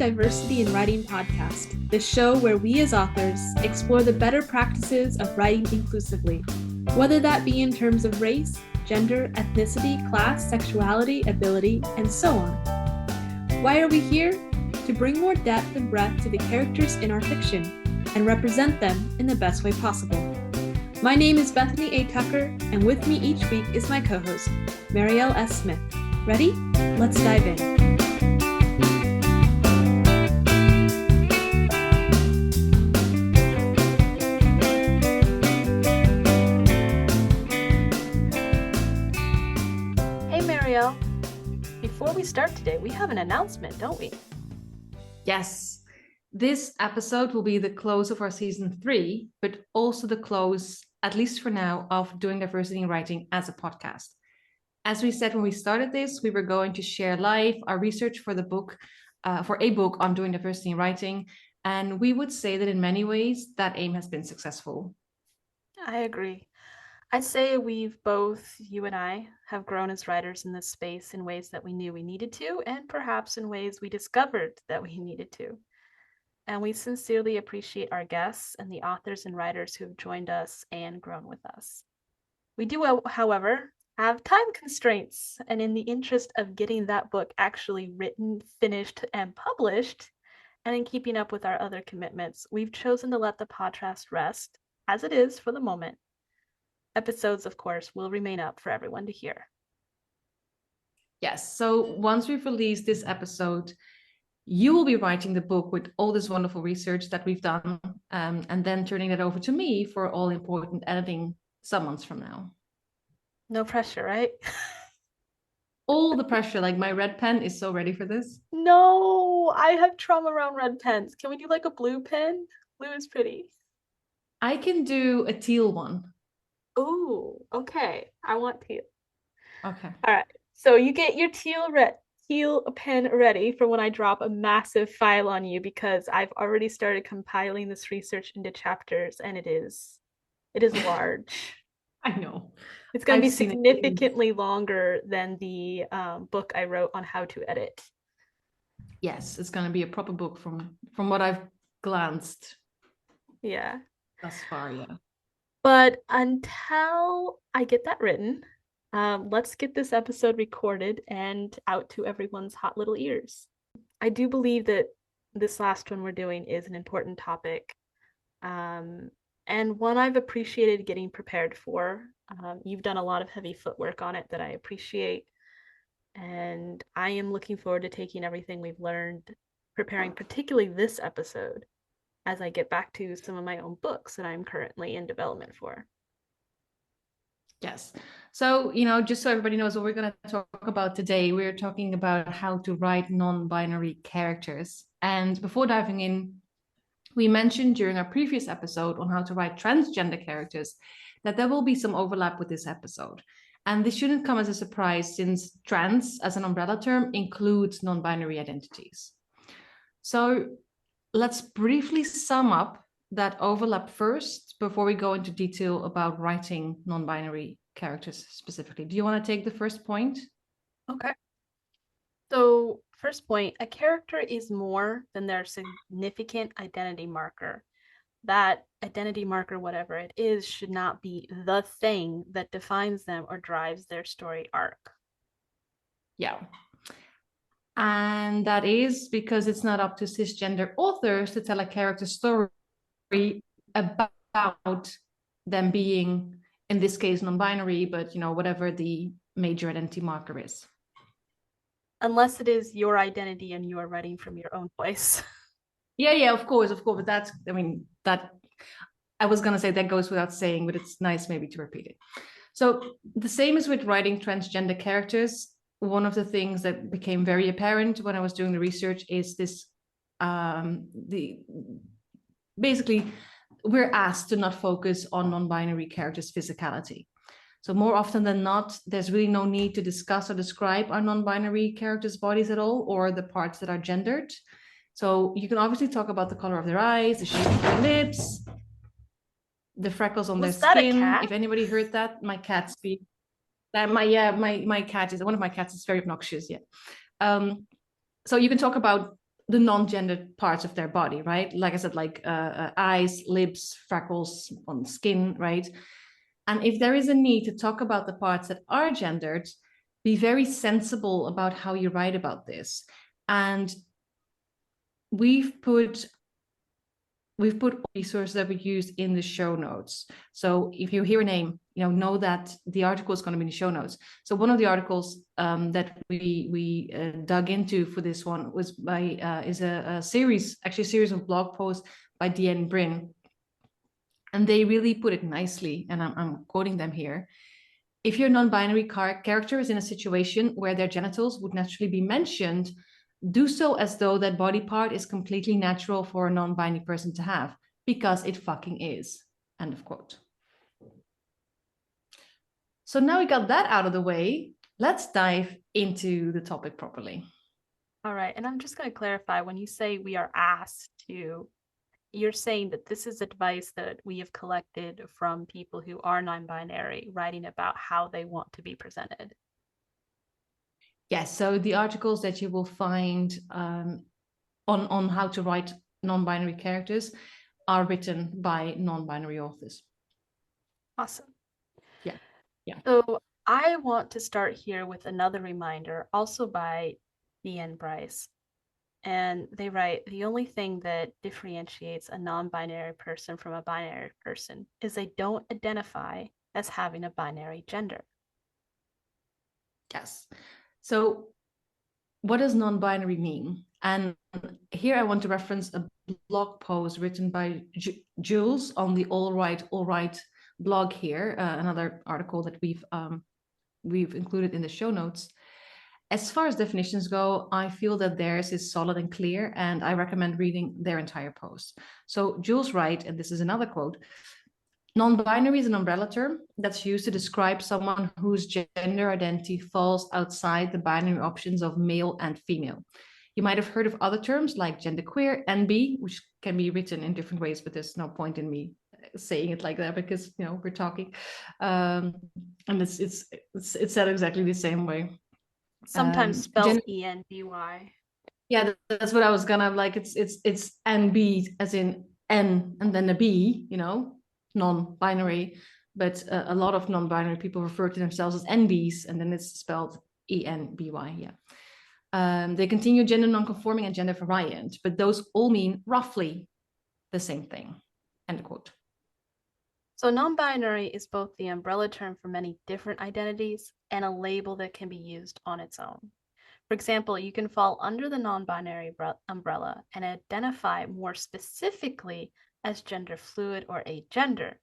Diversity in Writing podcast, the show where we as authors explore the better practices of writing inclusively, whether that be in terms of race, gender, ethnicity, class, sexuality, ability, and so on. Why are we here? To bring more depth and breadth to the characters in our fiction and represent them in the best way possible. My name is Bethany A. Tucker, and with me each week is my co-host, Mariëlle S. Smith. Ready? Let's dive in. Before we start today, we have an announcement, don't we? Yes. This episode will be the close of our season 3, but also the close, at least for now, of Doing Diversity in Writing as a podcast. As we said when we started this, we were going to share live our research for a book on doing diversity in writing, and we would say that in many ways that aim has been successful. I agree. I'd say we've both, you and I, have grown as writers in this space in ways that we knew we needed to, and perhaps in ways we discovered that we needed to. And we sincerely appreciate our guests and the authors and writers who have joined us and grown with us. We do, however, have time constraints, and in the interest of getting that book actually written, finished, and published, and in keeping up with our other commitments, we've chosen to let the podcast rest, as it is for the moment. Episodes, of course, will remain up for everyone to hear. Yes, so once we've released this episode, you will be writing the book with all this wonderful research that we've done, and then turning it over to me for all important editing some months from now. No pressure, right? All the pressure, like my red pen is so ready for this. No, I have trauma around red pens. Can we do like a blue pen? Blue is pretty. I can do a teal one. Oh, okay. I want teal. Okay. All right. So you get your teal pen ready for when I drop a massive file on you, because I've already started compiling this research into chapters, and it is large. I know. It's going to be significantly longer than the book I wrote on how to edit. Yes, it's going to be a proper book from what I've glanced. Yeah. Thus far, yeah. But until I get that written, let's get this episode recorded and out to everyone's hot little ears. I do believe that this last one we're doing is an important topic, and one I've appreciated getting prepared for. You've done a lot of heavy footwork on it that I appreciate, and I am looking forward to taking everything we've learned, preparing particularly this episode, as I get back to some of my own books that I'm currently in development for. Yes. So, just so everybody knows what we're going to talk about today, we're talking about how to write non-binary characters. And before diving in, we mentioned during our previous episode on how to write transgender characters that there will be some overlap with this episode. And this shouldn't come as a surprise, since trans as an umbrella term includes non-binary identities. So let's briefly sum up that overlap first before we go into detail about writing non-binary characters specifically. Do you want to take the first point? Okay. So, first point, a character is more than their significant identity marker. That identity marker, whatever it is, should not be the thing that defines them or drives their story arc. Yeah. And that is because it's not up to cisgender authors to tell a character's story about them being, in this case, non-binary, but whatever the major identity marker is. Unless it is your identity and you are writing from your own voice. Yeah, of course. But that I was going to say that goes without saying, but it's nice maybe to repeat it. So the same is with writing transgender characters. One of the things that became very apparent when I was doing the research is this, basically we're asked to not focus on non-binary characters' physicality. So more often than not, there's really no need to discuss or describe our non-binary characters' bodies at all, or the parts that are gendered. So you can obviously talk about the color of their eyes, the shape of their lips, the freckles on their skin. If anybody heard that, my cat speaks. My cat is one of my cats is very obnoxious. Yeah. So you can talk about the non-gendered parts of their body, right? Like I said, like eyes, lips, freckles on skin, right? And if there is a need to talk about the parts that are gendered, be very sensible about how you write about this. And we've put resources that we use in the show notes. So if you hear a name, know that the article is going to be in the show notes. So one of the articles that we dug into for this one was is a series of blog posts by Deanne and Bryn. And they really put it nicely, and I'm quoting them here. If your non-binary character is in a situation where their genitals would naturally be mentioned, do so as though that body part is completely natural for a non-binary person to have, because it fucking is. End of quote. So now we got that out of the way, let's dive into the topic properly. All right, and I'm just going to clarify, when you say we are asked to, you're saying that this is advice that we have collected from people who are non-binary, writing about how they want to be presented. Yes, so the articles that you will find on how to write non-binary characters are written by non-binary authors. Awesome. Yeah. So I want to start here with another reminder, also by Deanne Bryce. And they write, the only thing that differentiates a non-binary person from a binary person is they don't identify as having a binary gender. Yes. So what does non-binary mean? And here I want to reference a blog post written by Jules on the All Right blog here, another article that we've included in the show notes. As far as definitions go, I feel that theirs is solid and clear, and I recommend reading their entire post. So Jules writes, and this is another quote, non-binary is an umbrella term that's used to describe someone whose gender identity falls outside the binary options of male and female. You might have heard of other terms like genderqueer, NB, which can be written in different ways, but there's no point in me saying it like that because we're talking, and it's said exactly the same way. Sometimes spelled ENBY. Yeah, that's what I was gonna like. It's NB as in N and then a B, non-binary. But a lot of non-binary people refer to themselves as NBs, and then it's spelled ENBY. Yeah. They continue gender non-conforming and gender variant, but those all mean roughly the same thing. End quote. So non-binary is both the umbrella term for many different identities and a label that can be used on its own. For example, you can fall under the non-binary umbrella and identify more specifically as gender fluid or agender,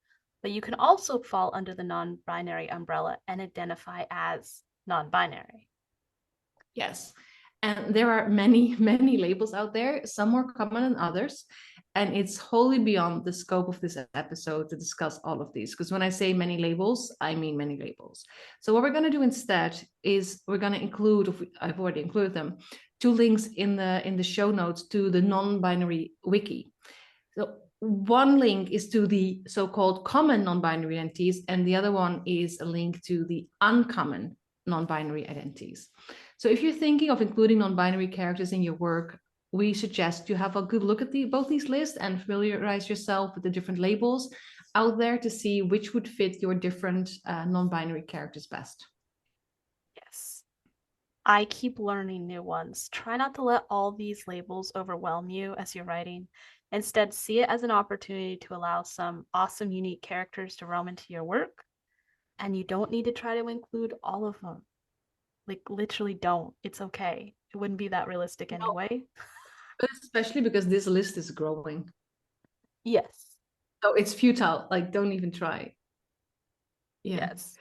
but you can also fall under the non-binary umbrella and identify as non-binary. Yes. And there are many, many labels out there, some more common than others. And it's wholly beyond the scope of this episode to discuss all of these. Because when I say many labels, I mean many labels. So what we're going to do instead is we're going to include, I've already included them, 2 links in the show notes to the non-binary wiki. So one link is to the so-called common non-binary identities, and the other one is a link to the uncommon non-binary identities. So if you're thinking of including non-binary characters in your work, we suggest you have a good look at both these lists and familiarize yourself with the different labels out there to see which would fit your different non-binary characters best. Yes. I keep learning new ones. Try not to let all these labels overwhelm you as you're writing. Instead, see it as an opportunity to allow some awesome, unique characters to roam into your work. And you don't need to try to include all of them. Like, literally don't. It's okay. It wouldn't be that realistic anyway. But especially because this list is growing. Yes. So it's futile. Like, don't even try. Yeah. Yes.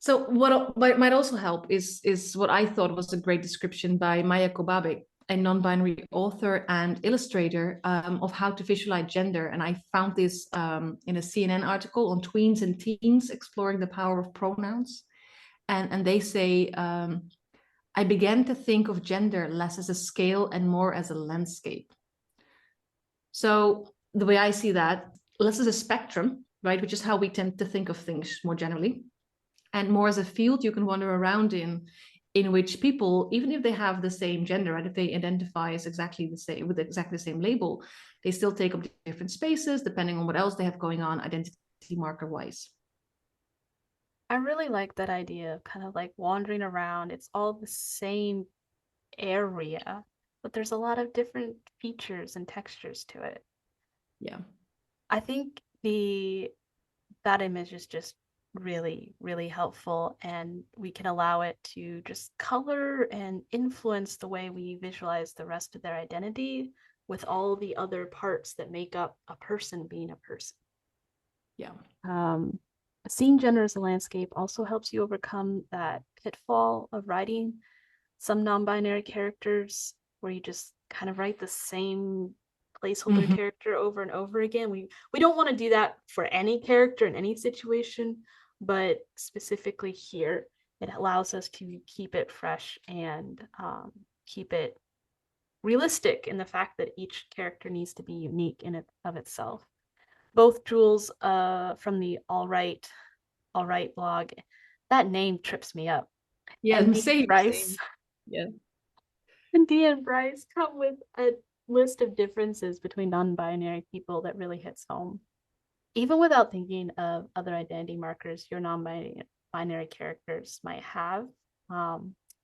So what might also help is what I thought was a great description by Maya Kobabe, a non-binary author and illustrator, of how to visualize gender. And I found this in a CNN article on tweens and teens exploring the power of pronouns. And they say, I began to think of gender less as a scale and more as a landscape. So the way I see that, less as a spectrum, right, which is how we tend to think of things more generally, and more as a field you can wander around in in which people, even if they have the same gender, right, if they identify as exactly the same with exactly the same label, they still take up different spaces depending on what else they have going on identity marker wise. I really like that idea of kind of like wandering around. It's all the same area, but there's a lot of different features and textures to it. Yeah. I think the that image is just really, really helpful, and we can allow it to just color and influence the way we visualize the rest of their identity with all the other parts that make up a person being a person. Yeah. Um, Seeing gender as a landscape also helps you overcome that pitfall of writing some non-binary characters where you just kind of write the same placeholder Mm-hmm. character over and over again. We don't want to do that for any character in any situation, but specifically here, it allows us to keep it fresh and keep it realistic in the fact that each character needs to be unique in it of itself. Both Jules from the All Right blog, that name trips me up. Yeah, And Dee and same, Bryce same. Yeah. and Dee and Bryce come with a list of differences between non-binary people that really hits home. Even without thinking of other identity markers your non-binary characters might have,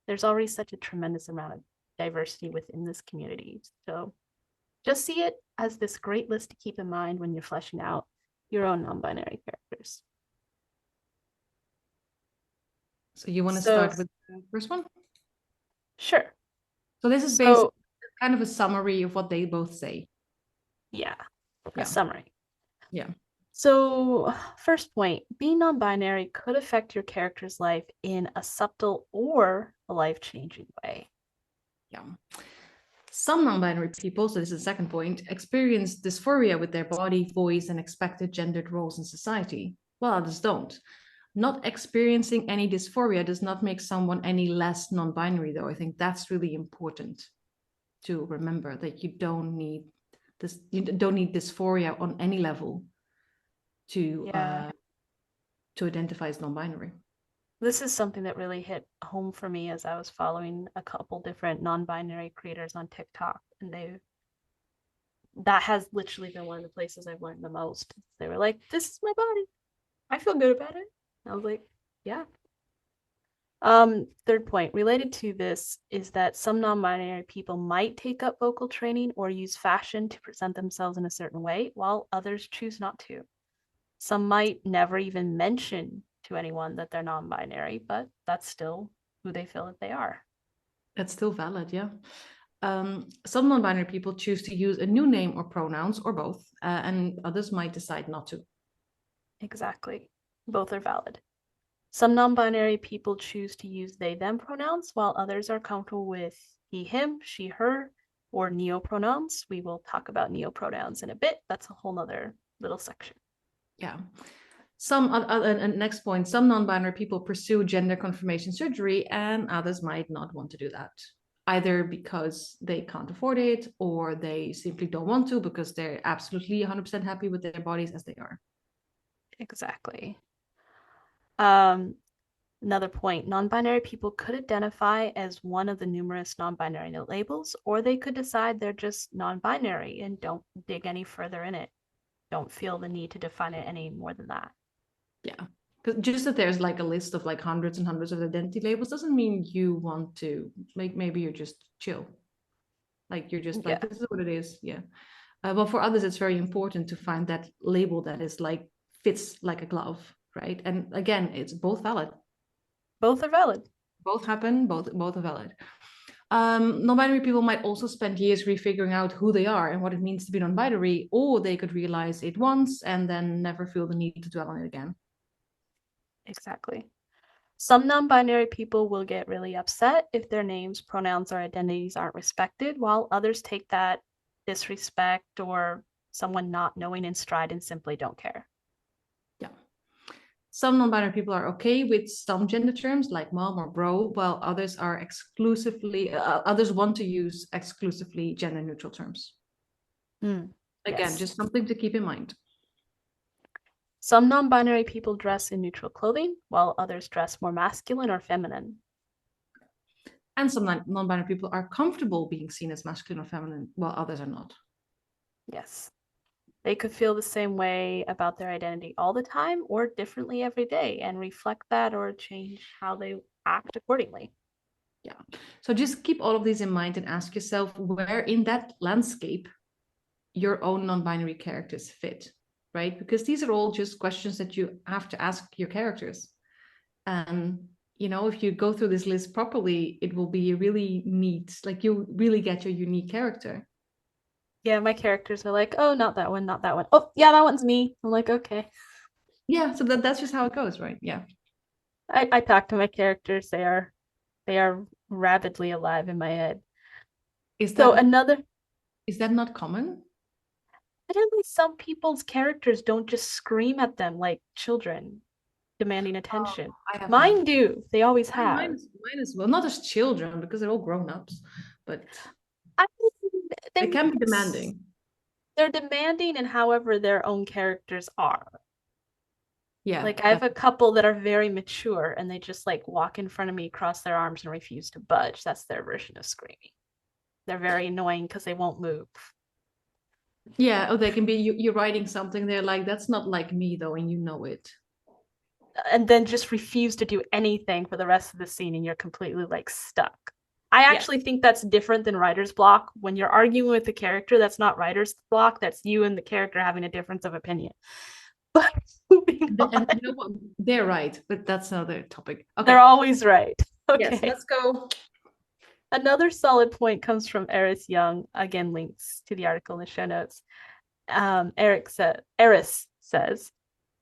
there's already such a tremendous amount of diversity within this community. So just see it as this great list to keep in mind when you're fleshing out your own non-binary characters. So you want to So start with the first one? sure. So this is basically So kind of a summary of what they both say. yeah, a Yeah. summary. Yeah. So, first point, being non binary could affect your character's life in a subtle or a life changing way. Yeah. Some non-binary people, so this is the second point, experience dysphoria with their body, voice, and expected gendered roles in society, while others don't. Not experiencing any dysphoria does not make someone any less non-binary, though. I think that's really important to remember, that you don't need dysphoria on any level Yeah, to identify as non-binary. this is something that really hit home for me as I was following a couple different non binary creators on TikTok. And that has literally been one of the places I've learned the most. They were like, this is my body. I feel good about it. I was like, yeah. Third point related to this is that some non-binary people might take up vocal training or use fashion to present themselves in a certain way, while others choose not to. Some might never even mention to anyone that they're non-binary, but that's still who they feel that they are. That's still valid, yeah. Some non-binary people choose to use a new name or pronouns or both, and others might decide not to. Exactly. Both are valid. Some non-binary people choose to use they them pronouns, while others are comfortable with he him, she her, or neopronouns. We will talk about neopronouns in a bit. That's a whole nother little section. Yeah. Some and next point, some non-binary people pursue gender confirmation surgery, and others might not want to do that, either because they can't afford it or they simply don't want to because they're absolutely 100% happy with their bodies as they are. Exactly. Um, Another point, non-binary people could identify as one of the numerous non-binary labels, or they could decide they're just non-binary and don't dig any further in it. Don't feel the need to define it any more than that. Yeah. Because just that there's like a list of like hundreds and hundreds of identity labels doesn't mean you want to, like, maybe you're just chill. Like you're just like, Yeah, this is what it is. Yeah. But for others, it's very important to find that label that is like fits like a glove, right? And again, it's both valid. both are valid. Both happen. Both are valid. Non-binary people might also spend years refiguring out who they are and what it means to be non-binary, or they could realize it once and then never feel the need to dwell on it again. Exactly. Some non-binary people will get really upset if their names, pronouns, or identities aren't respected, while others take that disrespect or someone not knowing in stride and simply don't care. Yeah. Some non-binary people are okay with some gender terms like mom or bro, while others are others want to use exclusively gender neutral terms. Again, Yes. just something to keep in mind. Some non-binary people dress in neutral clothing, while others dress more masculine or feminine. And some non-binary people are comfortable being seen as masculine or feminine, while others are not. Yes. They could feel the same way about their identity all the time or differently every day and reflect that or change how they act accordingly. Yeah. So just keep all of these in mind and ask yourself where in that landscape your own non-binary characters fit, right? Because these are all just questions that you have to ask your characters. And if you go through this list properly, it will be really neat. Like you really get your unique character. Yeah, my characters are like, oh, not that one, not that one. Oh, yeah, that one's me. I'm like, okay. Yeah, so that's just how it goes, right? Yeah. I talk to my characters. They are rapidly alive in my head. Is So that another is that not common? evidently some people's characters don't just scream at them like children demanding Oh, attention. I have had Mine do. They always mine, have. mine as well. Not as children because they're all grown-ups, but I mean, they they're can be demanding. they're demanding in however their own characters are. Yeah, Like I have a couple that are very mature and they just like walk in front of me, cross their arms and refuse to budge. That's their version of screaming. They're very annoying because they won't move. yeah. Oh, they can be you're writing something. They're like, that's not like me though, and you know it. And then just refuse to do anything for the rest of the scene and you're completely like stuck. I Yeah. actually think that's different than writer's block. When you're arguing with the character, that's not writer's block. That's you and the character having a difference of opinion. But moving And on, you know what? They're right, but that's another topic. they're Okay. always right. Yes, Okay. let's go. Another solid point comes from Eris Young. Again, links to the article in the show notes. Eris says,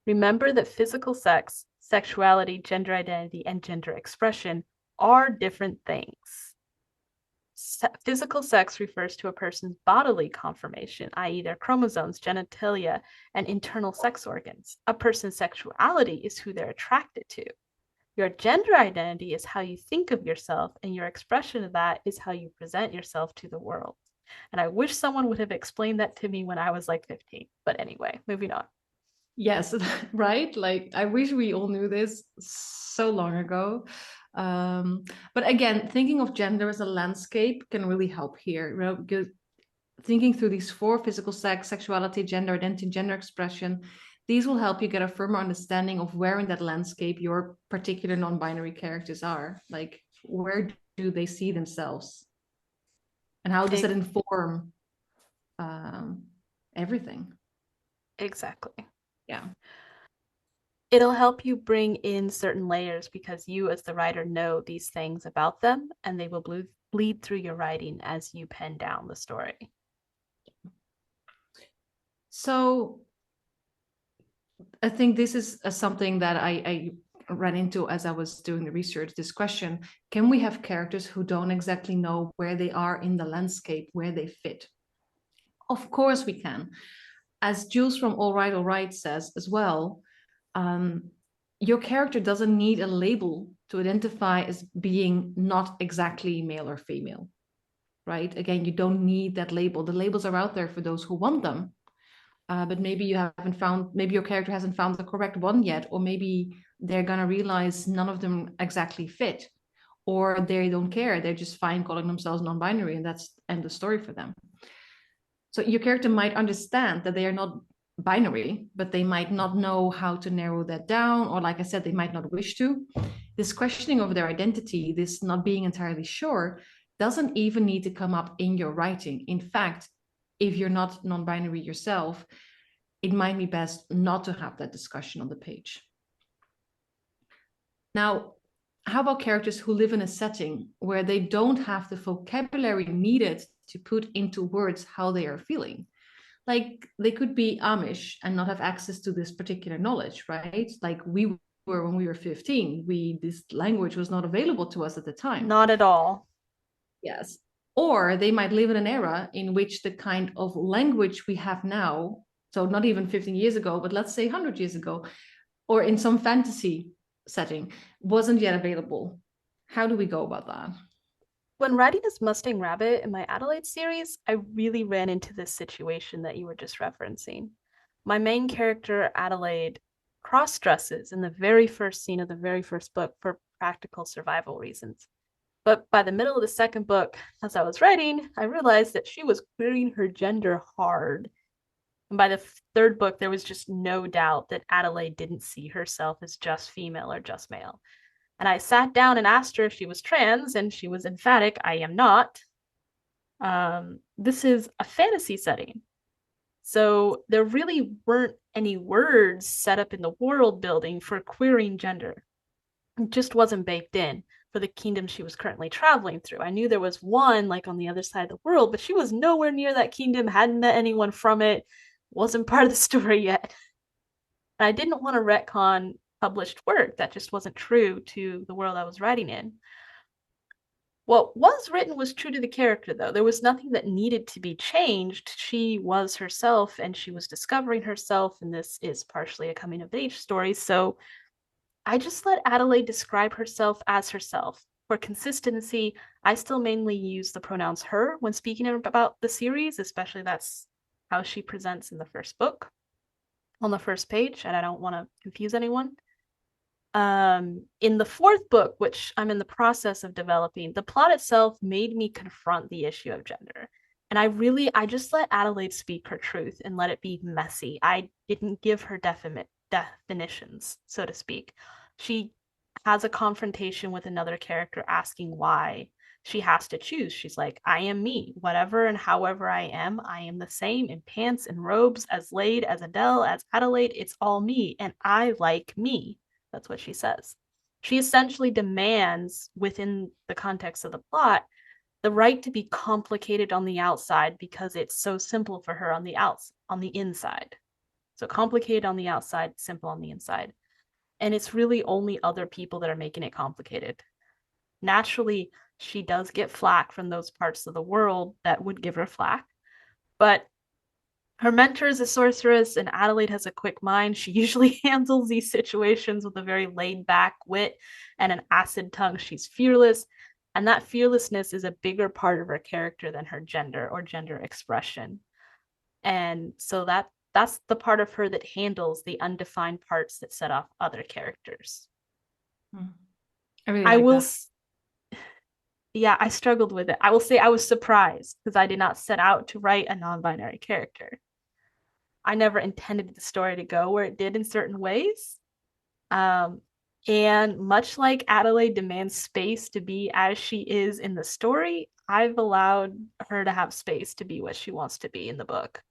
remember that physical sex, sexuality, gender identity, and gender expression are different things. Physical sex refers to a person's bodily conformation, i.e., their chromosomes, genitalia, and internal sex organs. A person's sexuality is who they're attracted to. Your gender identity is how you think of yourself, and your expression of that is how you present yourself to the world. And I wish someone would have explained that to me when I was like 15. But anyway, moving on. Yes, right? Like I wish we all knew this so long ago. But again, thinking of gender as a landscape can really help here. Because thinking through these four: physical sex, sexuality, gender identity, gender expression, these will help you get a firmer understanding of where in that landscape your particular non-binary characters are. Like where do they see themselves? And how does that inform everything? Exactly. Yeah. It'll help you bring in certain layers because you, as the writer, know these things about them and they will bleed through your writing as you pen down the story. So I think this is something that I ran into as I was doing the research. This question: can we have characters who don't exactly know where they are in the landscape, where they fit? Of course we can. As Jules from All Right, All Right says as well, your character doesn't need a label to identify as being not exactly male or female, right? Again, you don't need that label. The labels are out there for those who want them. But maybe you haven't found, maybe your character hasn't found the correct one yet, or maybe they're gonna realize none of them exactly fit, or they don't care. They're just fine calling themselves non-binary, and that's end the story for them. So your character might understand that they are not binary, but they might not know how to narrow that down, or like I said, they might not wish to. This questioning of their identity, this not being entirely sure, doesn't even need to come up in your writing. In fact, if you're not non-binary yourself, it might be best not to have that discussion on the page. Now, how about characters who live in a setting where they don't have the vocabulary needed to put into words how they are feeling? Like they could be Amish and not have access to this particular knowledge, right? Like we were when we were 15. This language was not available to us at the time. Not at all. Yes. Or they might live in an era in which the kind of language we have now, so not even 15 years ago, but let's say 100 years ago, or in some fantasy setting, wasn't yet available. How do we go about that? When writing as Mustang Rabbit in my Adelaide series, I really ran into this situation that you were just referencing. My main character, Adelaide, cross dresses in the very first scene of the very first book for practical survival reasons. But by the middle of the second book, as I was writing, I realized that she was querying her gender hard. And by the third book, there was just no doubt that Adelaide didn't see herself as just female or just male. And I sat down and asked her if she was trans, and she was emphatic, I am not. This is a fantasy setting. So there really weren't any words set up in the world building for querying gender. It just wasn't baked in for the kingdom she was currently traveling through. I knew there was one like on the other side of the world, but she was nowhere near that kingdom, hadn't met anyone from it, wasn't part of the story yet. And I didn't want to retcon published work that just wasn't true to the world I was writing in. What was written was true to the character, though. There was nothing that needed to be changed. She was herself and she was discovering herself, and this is partially a coming of age story. So I just let Adelaide describe herself as herself. For consistency, I still mainly use the pronouns her when speaking about the series, especially that's how she presents in the first book on the first page, and I don't want to confuse anyone. In the fourth book, which I'm in the process of developing, the plot itself made me confront the issue of gender. And I just let Adelaide speak her truth and let it be messy. I didn't give her definitions, so to speak. She has a confrontation with another character asking why she has to choose. She's like, I am me, whatever and however I am the same in pants and robes, as Lade, as Adele, as Adelaide. It's all me, and I like me. That's what she says. She essentially demands, within the context of the plot, the right to be complicated on the outside because it's so simple for her on the inside. So complicated on the outside, simple on the inside. And it's really only other people that are making it complicated. Naturally, she does get flack from those parts of the world that would give her flack, but her mentor is a sorceress, and Adelaide has a quick mind. She usually handles these situations with a very laid back wit and an acid tongue. She's fearless, and that fearlessness is a bigger part of her character than her gender or gender expression. And so that's the part of her that handles the undefined parts that set off other characters. I really I like will that. Yeah, I struggled with it. I will say I was surprised because I did not set out to write a non-binary character. I never intended the story to go where it did in certain ways. Um, and much like Adelaide demands space to be as she is in the story, I've allowed her to have space to be what she wants to be in the book.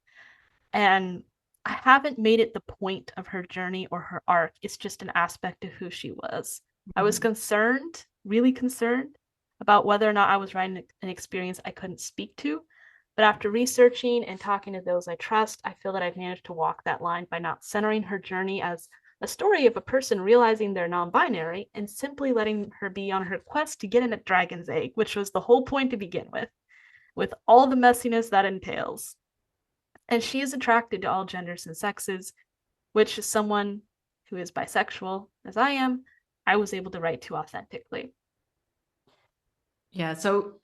And I haven't made it the point of her journey or her arc. It's just an aspect of who she was. I was concerned, really concerned, about whether or not I was writing an experience I couldn't speak to. But after researching and talking to those I trust, I feel that I've managed to walk that line by not centering her journey as a story of a person realizing they're non binary and simply letting her be on her quest to get in a dragon's egg, which was the whole point to begin with all the messiness that entails. And she is attracted to all genders and sexes, which is someone who is bisexual, as I am, I was able to write to authentically. Yeah, so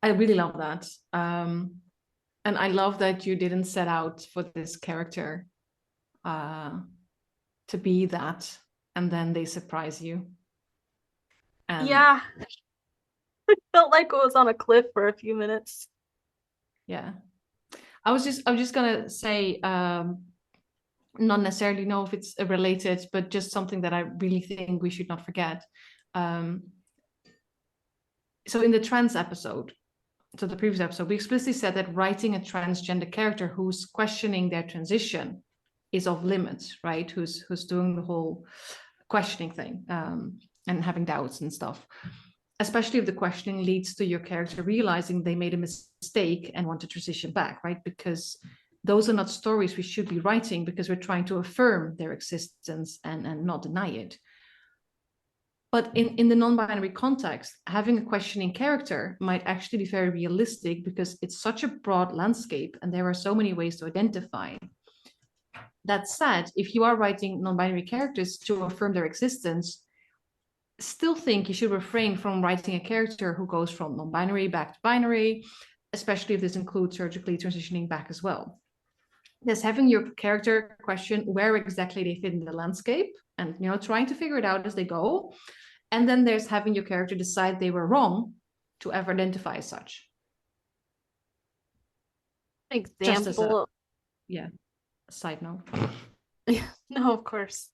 I really love that. And I love that you didn't set out for this character to be that, and then they surprise you. And Yeah, felt like I was on a cliff for a few minutes. yeah, I was just gonna say, not necessarily know if it's related, but just something that I really think we should not forget. So in the trans episode, so the previous episode, we explicitly said that writing a transgender character who's questioning their transition is off limits, right? Who's doing the whole questioning thing, and having doubts and stuff. Especially if the questioning leads to your character realizing they made a mistake and want to transition back, right? Because those are not stories we should be writing, because we're trying to affirm their existence and not deny it. But in the non-binary context, having a questioning character might actually be very realistic, because it's such a broad landscape and there are so many ways to identify. That said, if you are writing non-binary characters to affirm their existence, still think you should refrain from writing a character who goes from non-binary back to binary, especially if this includes surgically transitioning back as well. Thus, having your character question where exactly they fit in the landscape and trying to figure it out as they go, And then there's having your character decide they were wrong to ever identify as such. Just as a, Example. yeah, side note. No, of course.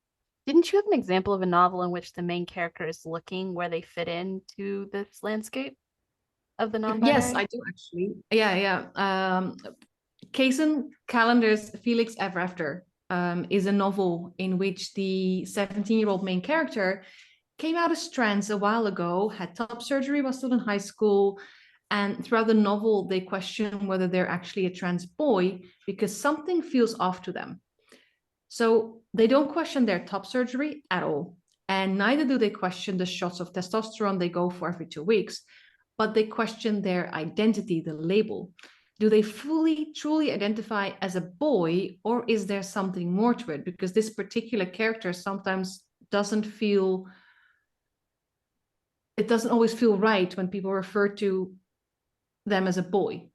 Didn't you have an example of a novel in which the main character is looking where they fit into this landscape of the Yes, I non-binary? do actually. Yeah, yeah. Kaysen Calendar's Felix Ever After is a novel in which the 17-year-old main character came out as trans a while ago, had top surgery, was still in high school. And throughout the novel, they question whether they're actually a trans boy because something feels off to them. So they don't question their top surgery at all. And neither do they question the shots of testosterone they go for every 2 weeks, but they question their identity, the label. Do they fully, truly identify as a boy, or is there something more to it? Because this particular character sometimes doesn't feel, it doesn't always feel right when people refer to them as a boy.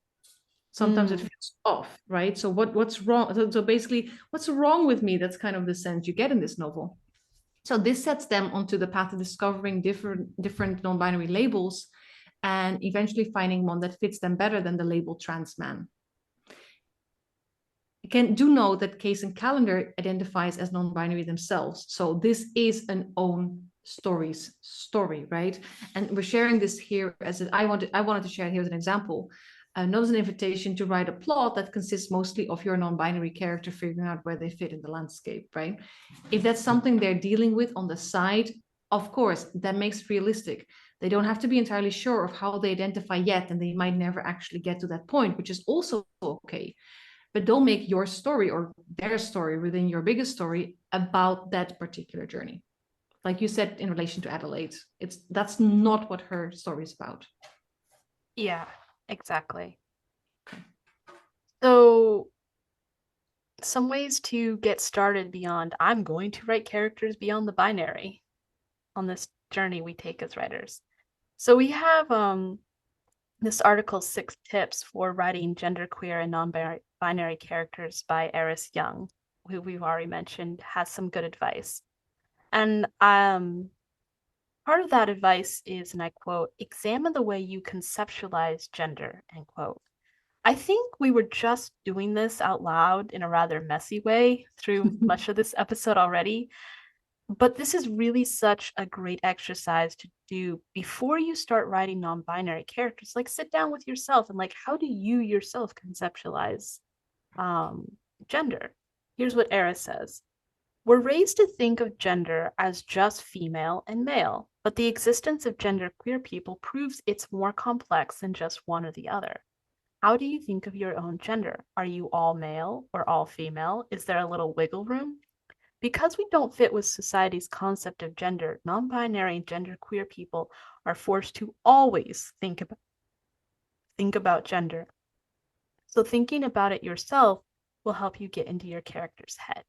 Sometimes it Mm. feels off, right? So what's wrong? So basically, what's wrong with me? That's kind of the sense you get in this novel. So this sets them onto the path of discovering different non-binary labels and eventually finding one that fits them better than the label trans man. Again, do know that Case and Calendar identifies as non-binary themselves. So this is an own story, right? And we're sharing this here as I wanted to share it here as an example, not as an invitation to write a plot that consists mostly of your non-binary character figuring out where they fit in the landscape, right? If that's something they're dealing with on the side, of course, that makes it realistic. They don't have to be entirely sure of how they identify yet, and they might never actually get to that point, which is also okay. But don't make your story or their story within your biggest story about that particular journey. Like you said in relation to Adelaide, that's not what her story is about. Yeah, exactly. So, some ways to get started beyond I'm going to write characters beyond the binary on this journey we take as writers. So we have this article, 6 Tips for Writing Genderqueer and Non-Binary Characters by Eris Young, who we've already mentioned, has some good advice. And part of that advice is, and I quote, examine the way you conceptualize gender, end quote. I think we were just doing this out loud in a rather messy way through much of this episode already. But this is really such a great exercise to do before you start writing non-binary characters. Like, sit down with yourself and, like, how do you yourself conceptualize um, gender? Here's what Era says. We're raised to think of gender as just female and male, but the existence of genderqueer people proves it's more complex than just one or the other. How do you think of your own gender? Are you all male or all female? Is there a little wiggle room? Because we don't fit with society's concept of gender, non-binary and genderqueer people are forced to always think about gender. So thinking about it yourself will help you get into your character's head.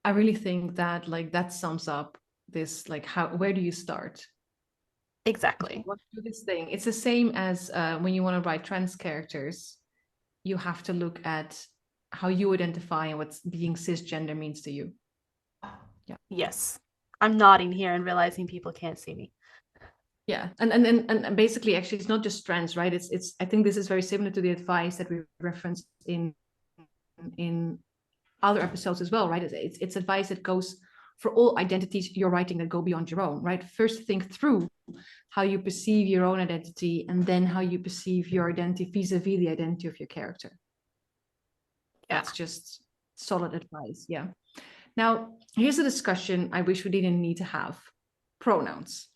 I really think that like that sums up this, like where do you start? If you Exactly. want to do this thing, it's the same as when you want to write trans characters, you have to look at how you identify and what being cisgender means to you. Yeah. Yes. I'm nodding here and realizing people can't see me. Yeah, and basically, actually, it's not just trans, right? It's. I think this is very similar to the advice that we referenced in other episodes as well, right? It's advice that goes for all identities you're writing that go beyond your own, right? First, think through how you perceive your own identity, and then how you perceive your identity vis-a-vis the identity of your character. Yeah. That's just solid advice. Yeah. Now, here's a discussion I wish we didn't need to have: pronouns.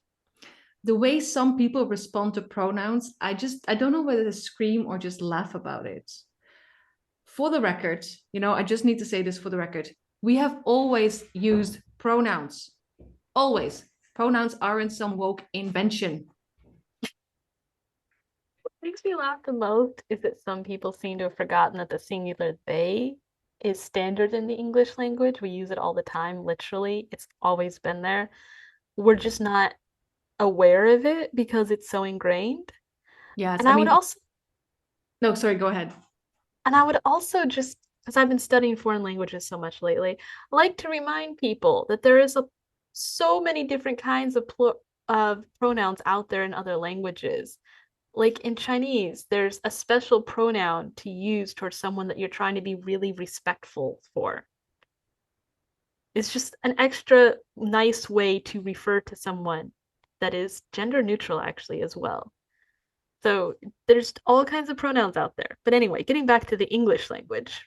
The way some people respond to pronouns, I don't know whether to scream or just laugh about it. For the record, I just need to say this for the record. We have always used pronouns. Always. Pronouns aren't some woke invention. What makes me laugh the most is that some people seem to have forgotten that the singular they is standard in the English language. We use it all the time, literally. It's always been there. We're just not aware of it because it's so ingrained. Yes, And I I would mean, also no, sorry, go ahead. and I would also just, because I've been studying foreign languages so much lately, like to remind people that there is a so many different kinds of pronouns out there in other languages. Like in Chinese, there's a special pronoun to use towards someone that you're trying to be really respectful for. It's just an extra nice way to refer to someone that is gender neutral, actually, as well. So there's all kinds of pronouns out there. But anyway, getting back to the English language.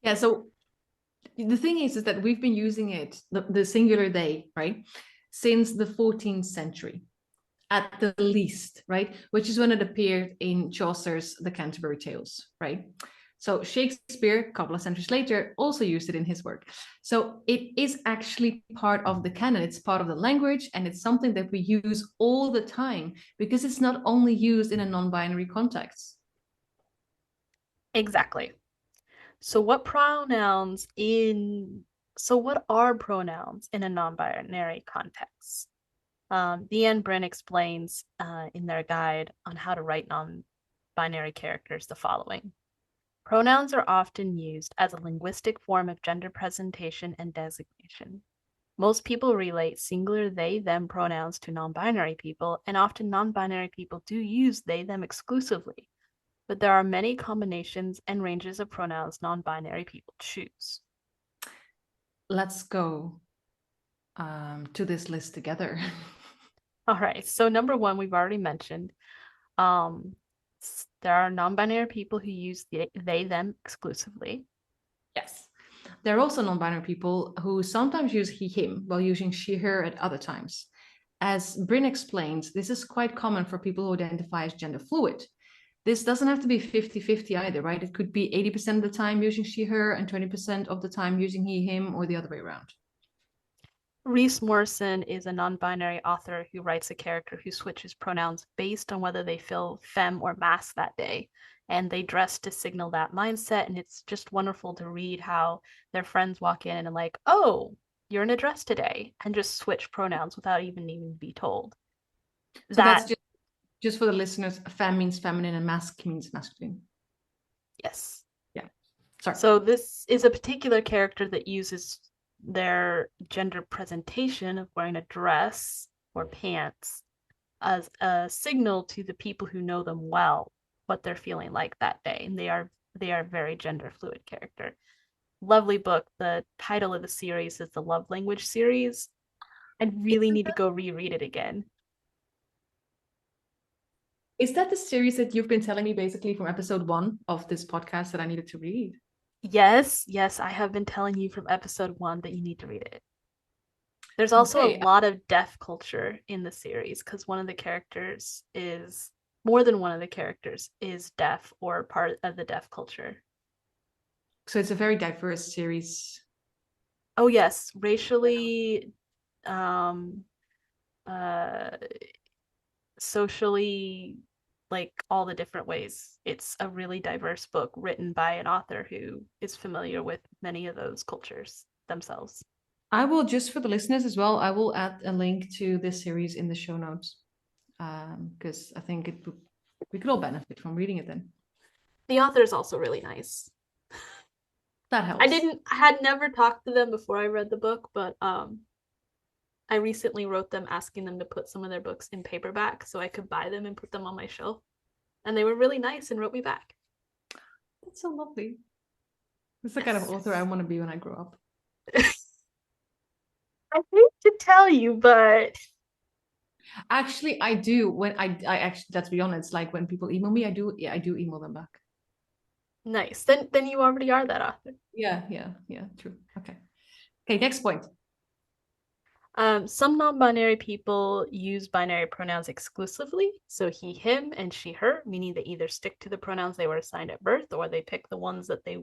Yeah, so the thing is that we've been using it, the singular they, right, since the 14th century, at the least, right? Which is when it appeared in Chaucer's The Canterbury Tales, right? So Shakespeare, a couple of centuries later, also used it in his work. So it is actually part of the canon. It's part of the language, and it's something that we use all the time because it's not only used in a non-binary context. Exactly. So what are pronouns in a non-binary context? Deanne Brin explains in their guide on how to write non-binary characters the following. Pronouns are often used as a linguistic form of gender presentation and designation. Most people relate singular they them pronouns to non-binary people, and often non-binary people do use they them exclusively. But there are many combinations and ranges of pronouns non-binary people choose. Let's go to this list together. All right, so number one, we've already mentioned. Um, there are non-binary people who use they them exclusively. Yes. There are also non-binary people who sometimes use he, him while using she, her at other times. As Bryn explains, this is quite common for people who identify as gender fluid. This doesn't have to be 50-50 either, right? It could be 80% of the time using she, her, and 20% of the time using he, him, or the other way around. Reese Morrison is a non-binary author who writes a character who switches pronouns based on whether they feel femme or masc that day. And they dress to signal that mindset. And it's just wonderful to read how their friends walk in and like, oh, you're in a dress today, and just switch pronouns without even needing to be told. So that's That, just for the listeners, femme means feminine and masc means masculine. yes. Yeah. Sorry. So this is a particular character that uses their gender presentation of wearing a dress or pants as a signal to the people who know them well what they're feeling like that day, and they are very gender fluid character. Lovely book. The title of the series is the Love Language series. I really need to go reread it again. Is that the series that you've been telling me basically from episode 1 of this podcast that I needed to read? Yes, I have been telling you from episode 1 that you need to read it. There's also a Okay. lot of deaf culture in the series because more than one of the characters is deaf or part of the deaf culture. So it's a very diverse series. Oh yes, racially, um, uh, socially, like all the different ways. It's a really diverse book written by an author who is familiar with many of those cultures themselves. I will, just for the listeners as well, I will add a link to this series in the show notes because I think we could all benefit from reading it then. The author is also really nice. That helps. I had never talked to them before I read the book, but I recently wrote them asking them to put some of their books in paperback so I could buy them and put them on my shelf. And they were really nice and wrote me back. That's so lovely. That's the kind of author I want to be when I grow up. I hate to tell you, but Actually, I do. When I actually, let's be honest, like when people email me, I do email them back. nice. Then you already are that author. Yeah, true. Okay. Next point. Some non-binary people use binary pronouns exclusively, so he, him, and she, her, meaning they either stick to the pronouns they were assigned at birth or they pick the ones that they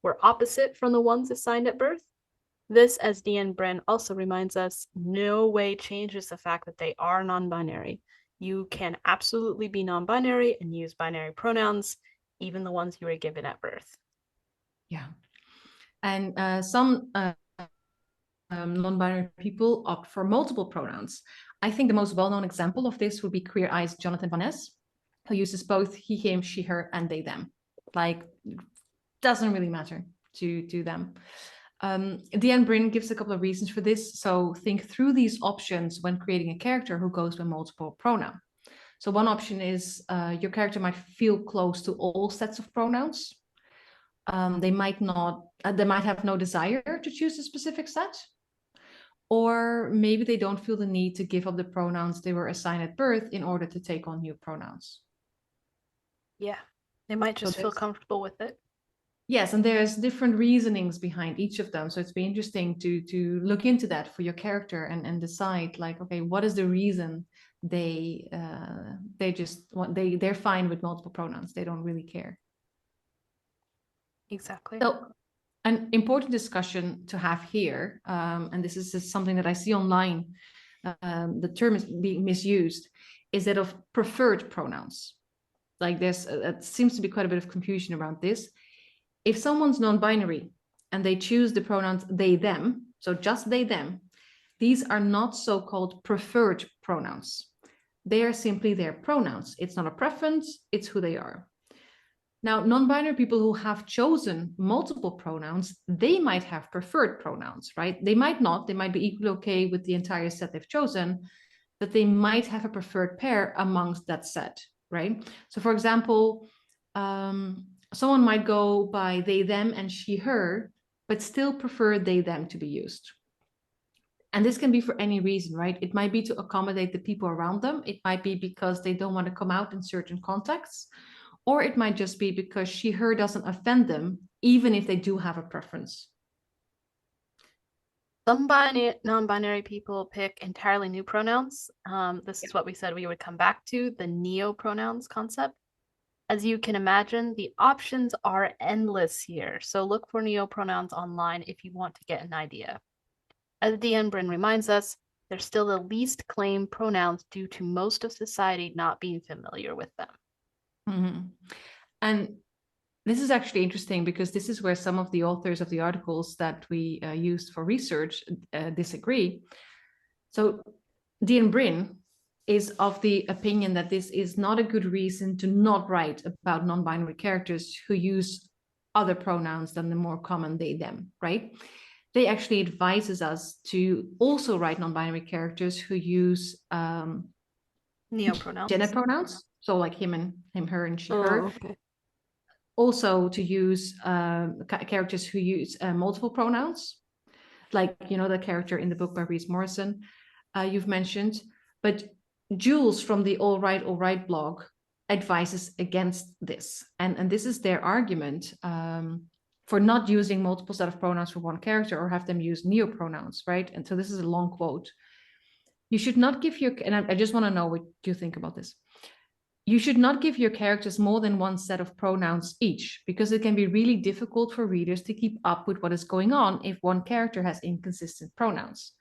were opposite from the ones assigned at birth. This, as Deanne Bren also reminds us, no way changes the fact that they are non-binary. You can absolutely be non-binary and use binary pronouns, even the ones you were given at birth. Yeah. And some non-binary people opt for multiple pronouns. I think the most well-known example of this would be Queer Eye's Jonathan Van Ness, who uses both he, him, she, her, and they, them. Like, doesn't really matter to them. Deanne Bryn gives a couple of reasons for this. So think through these options when creating a character who goes by multiple pronoun. So one option is your character might feel close to all sets of pronouns. They might have no desire to choose a specific set. Or maybe they don't feel the need to give up the pronouns they were assigned at birth in order to take on new pronouns. Yeah, they might just feel comfortable with it. Yes, and there's different reasonings behind each of them. So it's been interesting to look into that for your character and decide like, okay, what is the reason they're fine with multiple pronouns. They don't really care. Exactly. So an important discussion to have here, and this is something that I see online, the term is being misused, is that of preferred pronouns. Like it seems to be quite a bit of confusion around this. If someone's non-binary and they choose the pronouns they, them, so just they, them, these are not so-called preferred pronouns. They are simply their pronouns. It's not a preference, it's who they are. Now, non-binary people who have chosen multiple pronouns, they might have preferred pronouns, right? They might not, they might be equally okay with the entire set they've chosen, but they might have a preferred pair amongst that set, right? So for example, someone might go by they, them, and she, her, but still prefer they, them to be used. And this can be for any reason, right? It might be to accommodate the people around them. It might be because they don't want to come out in certain contexts. Or it might just be because she, her doesn't offend them, even if they do have a preference. Some non-binary people pick entirely new pronouns. This is what we said we would come back to, the neo-pronouns concept. As you can imagine, the options are endless here, so look for neo-pronouns online if you want to get an idea. As Deanne Bryn reminds us, they're still the least claimed pronouns due to most of society not being familiar with them. Mm-hmm. And this is actually interesting because this is where some of the authors of the articles that we used for research disagree. So Deanne Bryn is of the opinion that this is not a good reason to not write about non-binary characters who use other pronouns than the more common they, them, right? They actually advises us to also write non-binary characters who use Neopronouns. gender pronouns, so like him and him, her, and she, her. Okay. Also to use characters who use multiple pronouns, like, you know, the character in the book by Reese Morrison you've mentioned. But Jules from the All Right blog advises against this. And this is their argument for not using multiple set of pronouns for one character or have them use neopronouns, right? And so this is a long quote. You should not give your, and I just want to know what you think about this. You should not give your characters more than one set of pronouns each, because it can be really difficult for readers to keep up with what is going on if one character has inconsistent pronouns.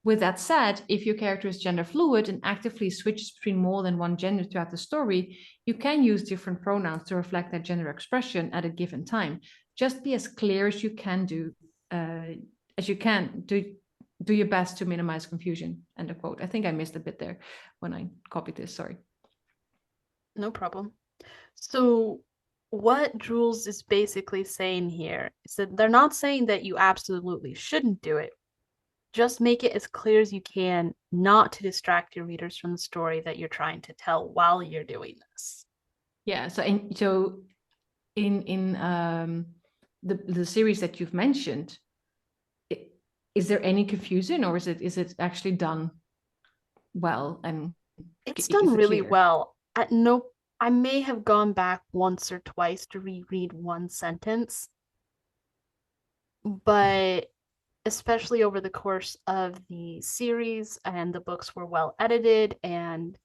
With that said, if your character is gender fluid and actively switches between more than one gender throughout the story, you can use different pronouns to reflect that gender expression at a given time. Just be as clear as you can do, do your best to minimize confusion. End of quote. I think I missed a bit there when I copied this, sorry. No problem. So what Jules is basically saying here is that they're not saying that you absolutely shouldn't do it. Just make it as clear as you can not to distract your readers from the story that you're trying to tell while you're doing this. Yeah, so in the series that you've mentioned, is there any confusion, or is it actually done well? And it's done really well. I may have gone back once or twice to reread one sentence, but especially over the course of the series, and the books were well edited and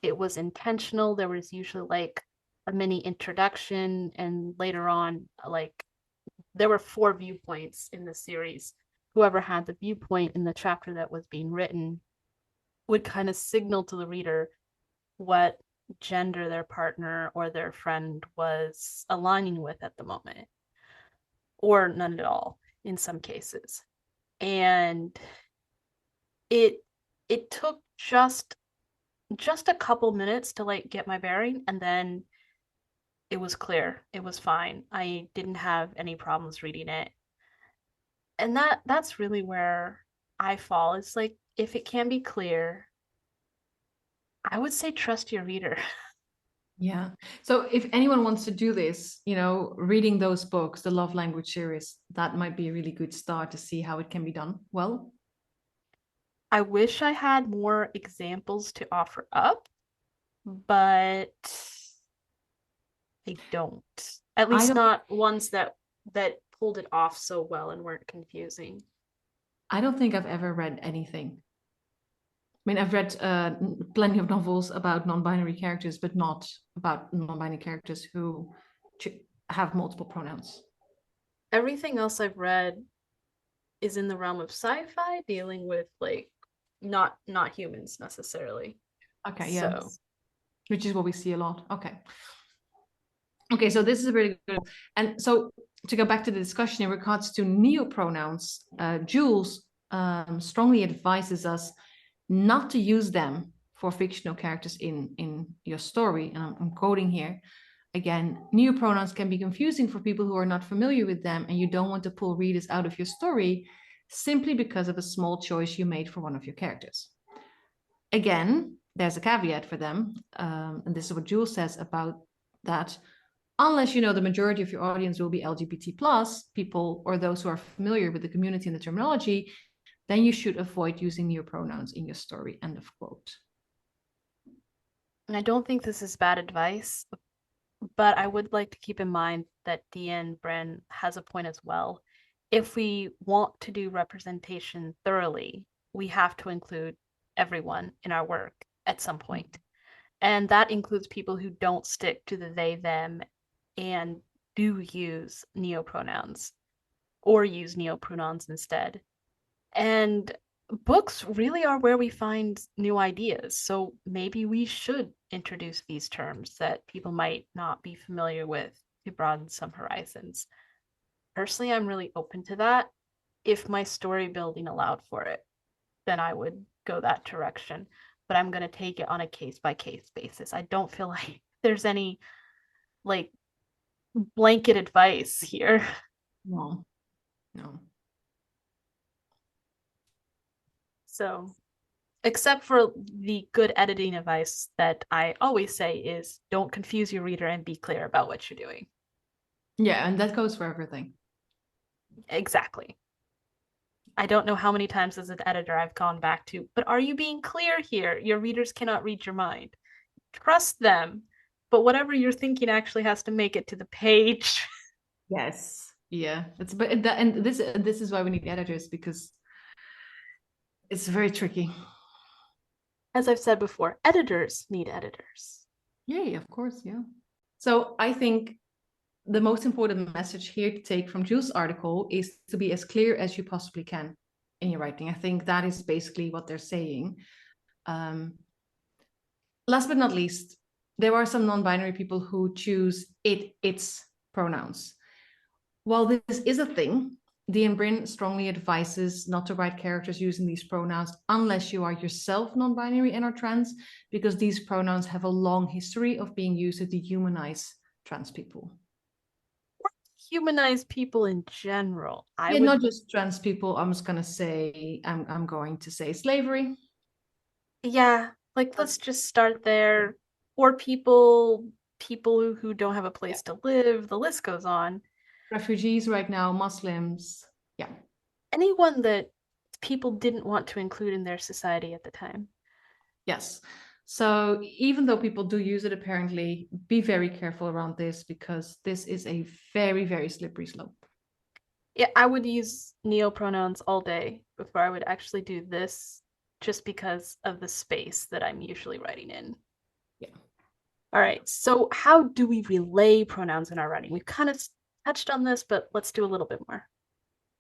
it was intentional. There was usually like a mini introduction, and later on, like, there were 4 viewpoints in the series. Whoever had the viewpoint in the chapter that was being written would kind of signal to the reader what gender their partner or their friend was aligning with at the moment, or none at all in some cases. And it took just a couple minutes to like get my bearing, and then it was clear. It was fine. I didn't have any problems reading it. And that's really where I fall. It's like if it can be clear, I would say trust your reader. Yeah. So if anyone wants to do this, reading those books, the love language series, that might be a really good start to see how it can be done well. I wish I had more examples to offer up, but I don't. At I least don't not ones that pulled it off so well and weren't confusing. I don't think I've ever read anything. I mean, I've read plenty of novels about non-binary characters, but not about non-binary characters who have multiple pronouns. Everything else I've read is in the realm of sci-fi, dealing with like not humans necessarily. Okay, yeah, So which is what we see a lot. Okay. Okay, so this is really good. And so to go back to the discussion in regards to neopronouns, Jules strongly advises us not to use them for fictional characters in your story. And I'm quoting here. Again, neopronouns can be confusing for people who are not familiar with them, and you don't want to pull readers out of your story simply because of a small choice you made for one of your characters. Again, there's a caveat for them, and this is what Jules says about that. Unless you know the majority of your audience will be LGBT plus people or those who are familiar with the community and the terminology, then you should avoid using neopronouns in your story. End of quote. and I don't think this is bad advice, but I would like to keep in mind that Deanne Bren has a point as well. If we want to do representation thoroughly, we have to include everyone in our work at some point. And that includes people who don't stick to the they, them, and do use neopronouns or use neopronouns instead. And books really are where we find new ideas. So maybe we should introduce these terms that people might not be familiar with to broaden some horizons. Personally, I'm really open to that. If my story building allowed for it, then I would go that direction. But I'm going to take it on a case by case basis. I don't feel like there's any like blanket advice here. No, no. So except for the good editing advice that I always say is don't confuse your reader and be clear about what you're doing. Yeah, and that goes for everything. Exactly. I don't know how many times as an editor I've gone back to, but are you being clear here? Your readers cannot read your mind. Trust them, but whatever you're thinking actually has to make it to the page. Yes. Yeah. And this is why we need editors, because it's very tricky. As I've said before, editors need editors. Yeah, of course, yeah. So I think the most important message here to take from Jules' article is to be as clear as you possibly can in your writing. I think that is basically what they're saying. Last but not least, there are some non-binary people who choose its pronouns. While this is a thing, Dean Brin strongly advises not to write characters using these pronouns unless you are yourself non-binary and or trans, because these pronouns have a long history of being used to dehumanize trans people. Humanize people in general. I Yeah, would, not just trans people. I'm just gonna say I'm going to say slavery. yeah, like let's just start there. Or people who don't have a Yeah. place to live, the list goes on. Refugees right now, Muslims. Yeah. Anyone that people didn't want to include in their society at the time. Yes. So even though people do use it, apparently, be very careful around this because this is a very, very slippery slope. Yeah, I would use neopronouns all day before I would actually do this just because of the space that I'm usually writing in. Yeah. All right, so how do we relay pronouns in our writing? We've kind of touched on this, but let's do a little bit more.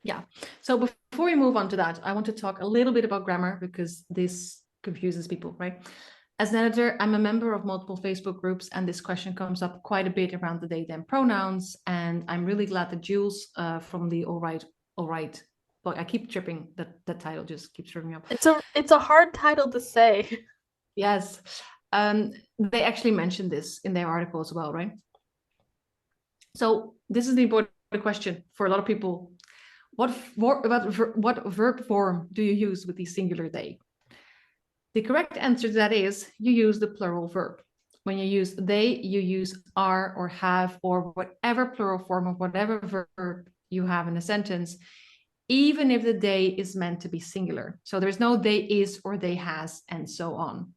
Yeah. So before we move on to that, I want to talk a little bit about grammar because this confuses people, right? As an editor, I'm a member of multiple Facebook groups, and this question comes up quite a bit around the they, them pronouns. And I'm really glad that Jules from the All Right. Well, I keep tripping. That title just keeps tripping up. It's a hard title to say. Yes. They actually mentioned this in their article as well, right? So this is the important question for a lot of people. What verb form do you use with the singular they? The correct answer to that is you use the plural verb. When you use they, you use are or have or whatever plural form of whatever verb you have in a sentence, even if the they is meant to be singular. So there's no they is or they has and so on.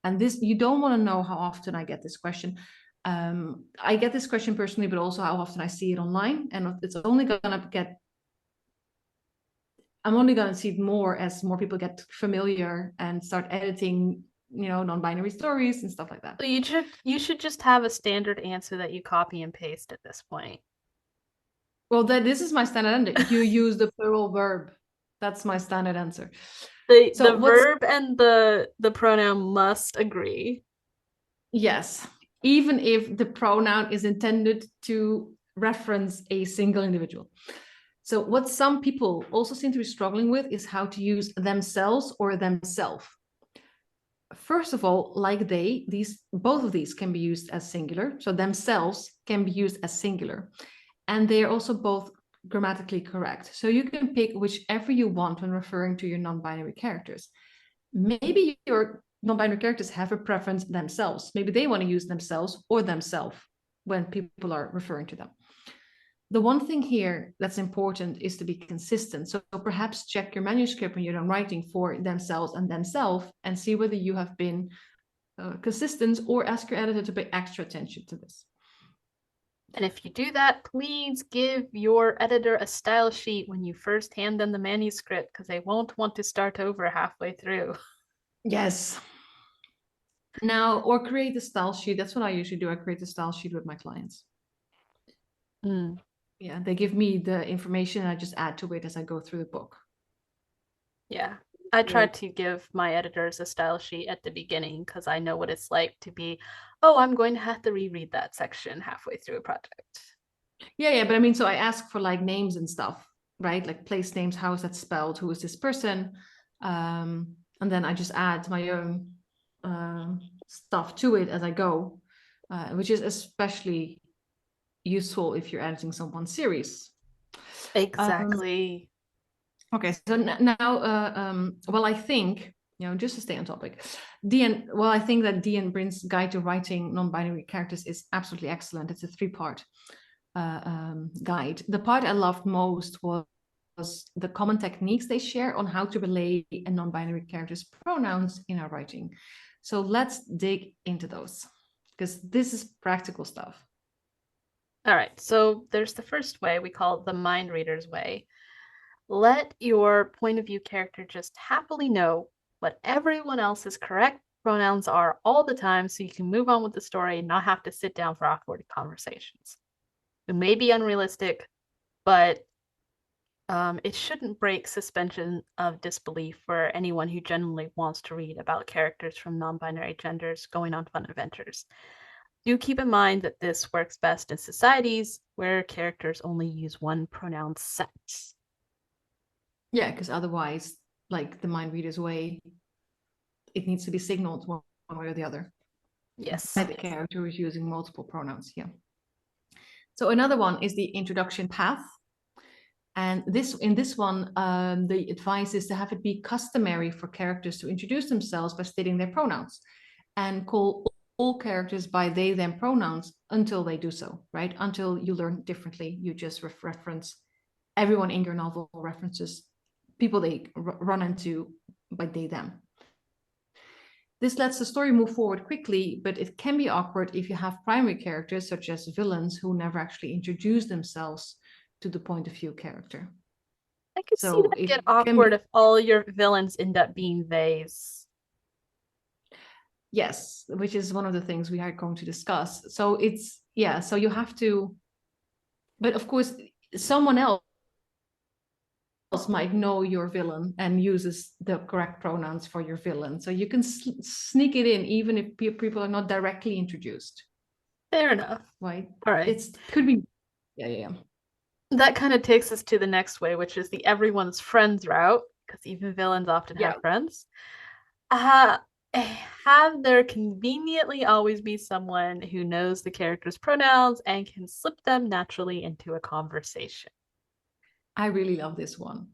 And this, you don't want to know how often I get this question. I get this question personally, but also how often I see it online. And it's only going to get, I'm only going to see it more as more people get familiar and start editing, non-binary stories and stuff like that. So you should just have a standard answer that you copy and paste at this point. Well, this is my standard answer. You use the plural verb. That's my standard answer. The So what's verb and the pronoun must agree. yes, even if the pronoun is intended to reference a single individual. So what some people also seem to be struggling with is how to use themselves or themself. First of all, like they, both of these can be used as singular. So themselves can be used as singular. And they are also both grammatically correct. So you can pick whichever you want when referring to your non-binary characters. Maybe your non-binary characters have a preference themselves. Maybe they want to use themselves or themselves when people are referring to them. The one thing here that's important is to be consistent. So perhaps check your manuscript when you're done writing for themselves and themselves and see whether you have been consistent, or ask your editor to pay extra attention to this. And if you do that, please give your editor a style sheet when you first hand them the manuscript, because they won't want to start over halfway through. Yes. Now, or create a style sheet. That's what I usually do. I create a style sheet with my clients. Mm. Yeah, they give me the information and I just add to it as I go through the book. Yeah. I try to give my editors a style sheet at the beginning because I know what it's like to be, oh, I'm going to have to reread that section halfway through a project. Yeah, but I mean, so I ask for like names and stuff, right? Like place names, how is that spelled? Who is this person? And then I just add my own stuff to it as I go, which is especially useful if you're editing someone's series. Exactly. Okay, so now, well, I think, just to stay on topic, I think that Dean Brin's Guide to Writing Non-Binary Characters is absolutely excellent. It's a 3-part guide. The part I loved most was the common techniques they share on how to relay a non-binary character's pronouns in our writing. So let's dig into those, because this is practical stuff. All right. So there's the first way we call it the mind reader's way. Let your point of view character just happily know what everyone else's correct pronouns are all the time so you can move on with the story and not have to sit down for awkward conversations. It may be unrealistic, but it shouldn't break suspension of disbelief for anyone who genuinely wants to read about characters from non binary genders going on fun adventures. Do keep in mind that this works best in societies where characters only use one pronoun set. Yeah, because otherwise, like the mind reader's way, it needs to be signaled one way or the other Yes. by the character who is using multiple pronouns. Yeah. So another one is the introduction path. And in this one, the advice is to have it be customary for characters to introduce themselves by stating their pronouns and call all characters by they, them pronouns until they do so, right? Until you learn differently, you just reference everyone in your novel references people they run into by they, them. This lets the story move forward quickly, but it can be awkward if you have primary characters, such as villains, who never actually introduce themselves to the point of view character. I could see So that it get can awkward be, if all your villains end up being theys. yes, which is one of the things we are going to discuss. So it's, yeah, so you have to, but of course, someone else might know your villain and uses the correct pronouns for your villain. So you can sneak it in even if people are not directly introduced. Fair enough. Right? All right. It could be, yeah. That kind of takes us to the next way, which is the everyone's friends route, because even villains often Yeah. have friends. Uh, have there conveniently always be someone who knows the character's pronouns and can slip them naturally into a conversation. I really love this one.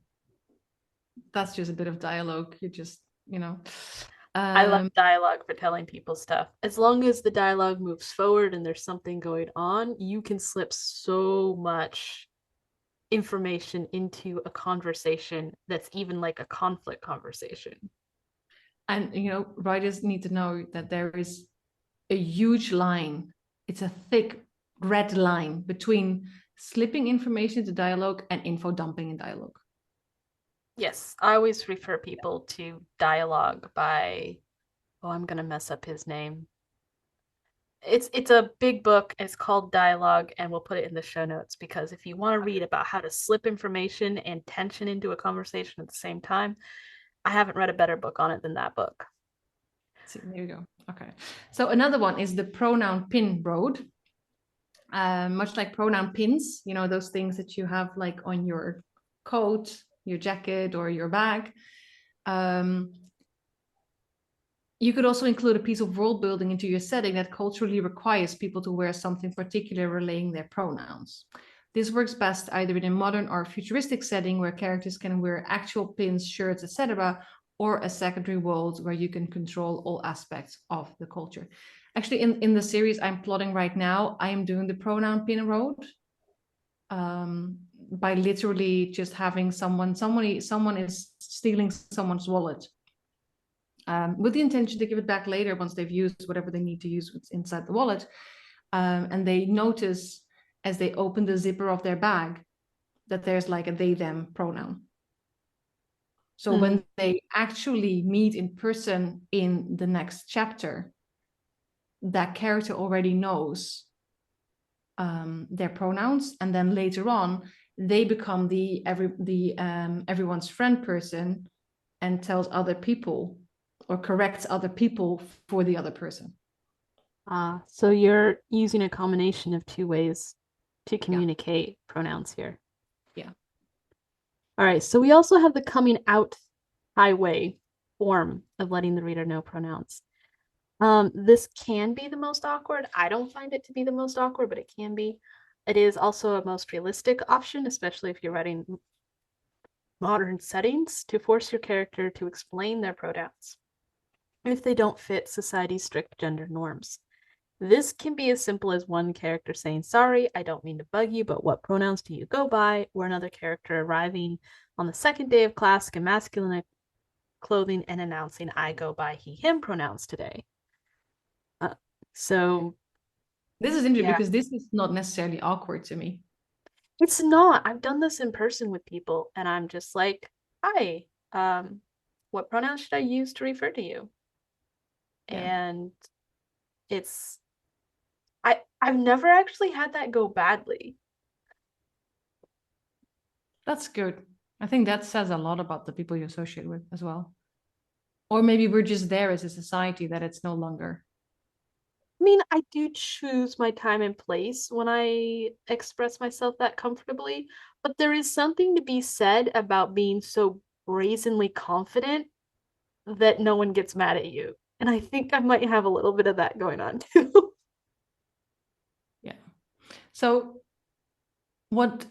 That's just a bit of dialogue. You just, I love um, dialogue for telling people stuff. As long as the dialogue moves forward and there's something going on, you can slip so much information into a conversation that's even like a conflict conversation. and writers need to know that there is a huge line. It's a thick red line between slipping information to dialogue and info dumping in dialogue. Yes, I always refer people to dialogue by, oh, I'm gonna mess up his name. It's a big book. It's called Dialogue, and we'll put it in the show notes because if you want to read about how to slip information and tension into a conversation at the same time, I haven't read a better book on it than that book. See, there you go. Okay. So another one is the pronoun pin road. Much like pronoun pins, those things that you have like on your coat, your jacket, or your bag. You could also include a piece of world building into your setting that culturally requires people to wear something particular relaying their pronouns. This works best either in a modern or futuristic setting where characters can wear actual pins, shirts, etc., or a secondary world where you can control all aspects of the culture. Actually, in the series I'm plotting right now, I am doing the pronoun pin road by literally just having someone is stealing someone's wallet with the intention to give it back later once they've used whatever they need to use inside the wallet. And they notice as they open the zipper of their bag that there's like a they, them pronoun. So when they actually meet in person in the next chapter, that character already knows their pronouns. And then later on, they become the everyone's friend person and tells other people or corrects other people for the other person. So you're using a combination of two ways to Yeah. communicate pronouns here. Yeah. All right, so we also have the coming out highway form of letting the reader know pronouns. This can be the most awkward. I don't find it to be the most awkward, but it can be. It is also a most realistic option, especially if you're writing modern settings, to force your character to explain their pronouns if they don't fit society's strict gender norms. This can be as simple as one character saying, "Sorry, I don't mean to bug you, but what pronouns do you go by?" Or another character arriving on the second day of classic and masculine clothing and announcing, "I go by he, him pronouns today." So this is interesting because this is not necessarily awkward to me. It's not. I've done this in person with people, and I'm just like, "Hi, what pronouns should I use to refer to you?" Yeah. And it's I've never actually had that go badly. That's good. I think that says a lot about the people you associate with as well. Or maybe we're just there as a society that it's no longer. I mean, I do choose my time and place when I express myself that comfortably, but there is something to be said about being so brazenly confident that no one gets mad at you. And I think I might have a little bit of that going on too. Yeah. So what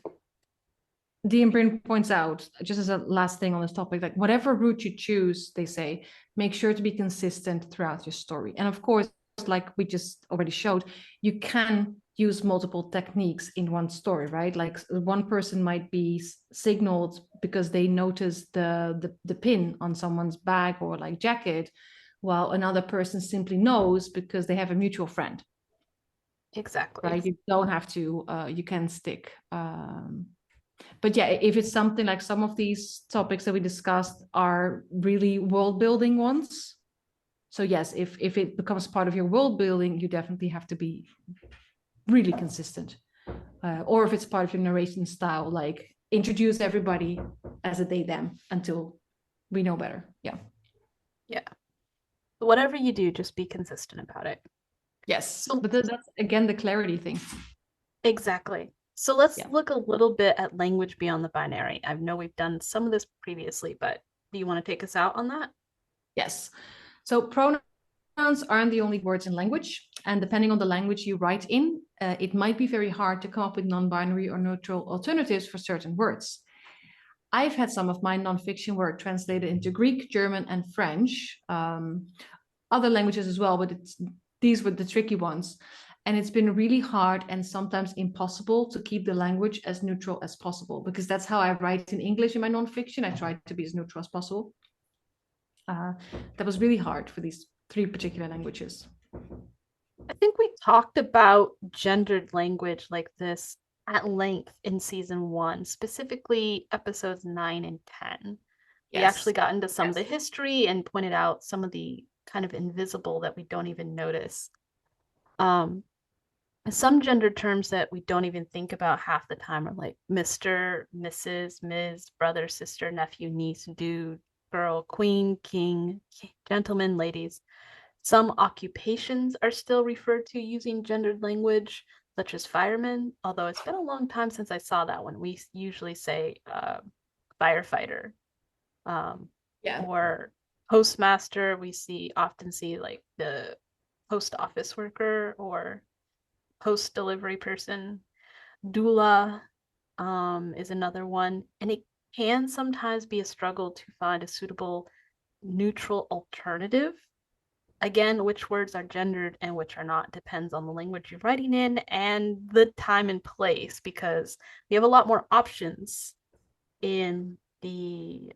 the imprint points out, just as a last thing on this topic, like whatever route you choose, they say, make sure to be consistent throughout your story. And of course, like we just already showed, you can use multiple techniques in one story, right? Like one person might be signaled because they notice the pin on someone's bag or like jacket, while another person simply knows because they have a mutual friend. Exactly. Right? You don't have to, you can stick. But yeah, if it's something like some of these topics that we discussed are really world building ones. So yes, if it becomes part of your world building, you definitely have to be really consistent. Or if it's part of your narration style, like introduce everybody as a they, them until we know better. Yeah. Yeah. Whatever you do, just be consistent about it. Yes. But that's again the clarity thing. Exactly. So let's look a little bit at language beyond the binary. I know we've done some of this previously, but do you want to take us out on that? Yes. So pronouns aren't the only words in language. And depending on the language you write in, it might be very hard to come up with non-binary or neutral alternatives for certain words. I've had some of my nonfiction work translated into Greek, German, and French, other languages as well, but these were the tricky ones. And it's been really hard and sometimes impossible to keep the language as neutral as possible, because that's how I write in English in my nonfiction. I try to be as neutral as possible. That was really hard for these 3 particular languages. I think we talked about gendered language like this at length in season 1, specifically episodes 9 and 10. We Yes. actually got into some of the history and pointed out some of the kind of invisible that we don't even notice. Some gender terms that we don't even think about half the time are like Mr., Mrs., Ms., brother, sister, nephew, niece, dude, girl, queen, king, gentlemen, ladies. Some occupations are still referred to using gendered language, such as firemen, although it's been a long time since I saw that one. We usually say firefighter, or postmaster. We often see like the post office worker or post delivery person. Doula is another one, and it can sometimes be a struggle to find a suitable neutral alternative. Again, which words are gendered and which are not depends on the language you're writing in and the time and place, because we have a lot more options in the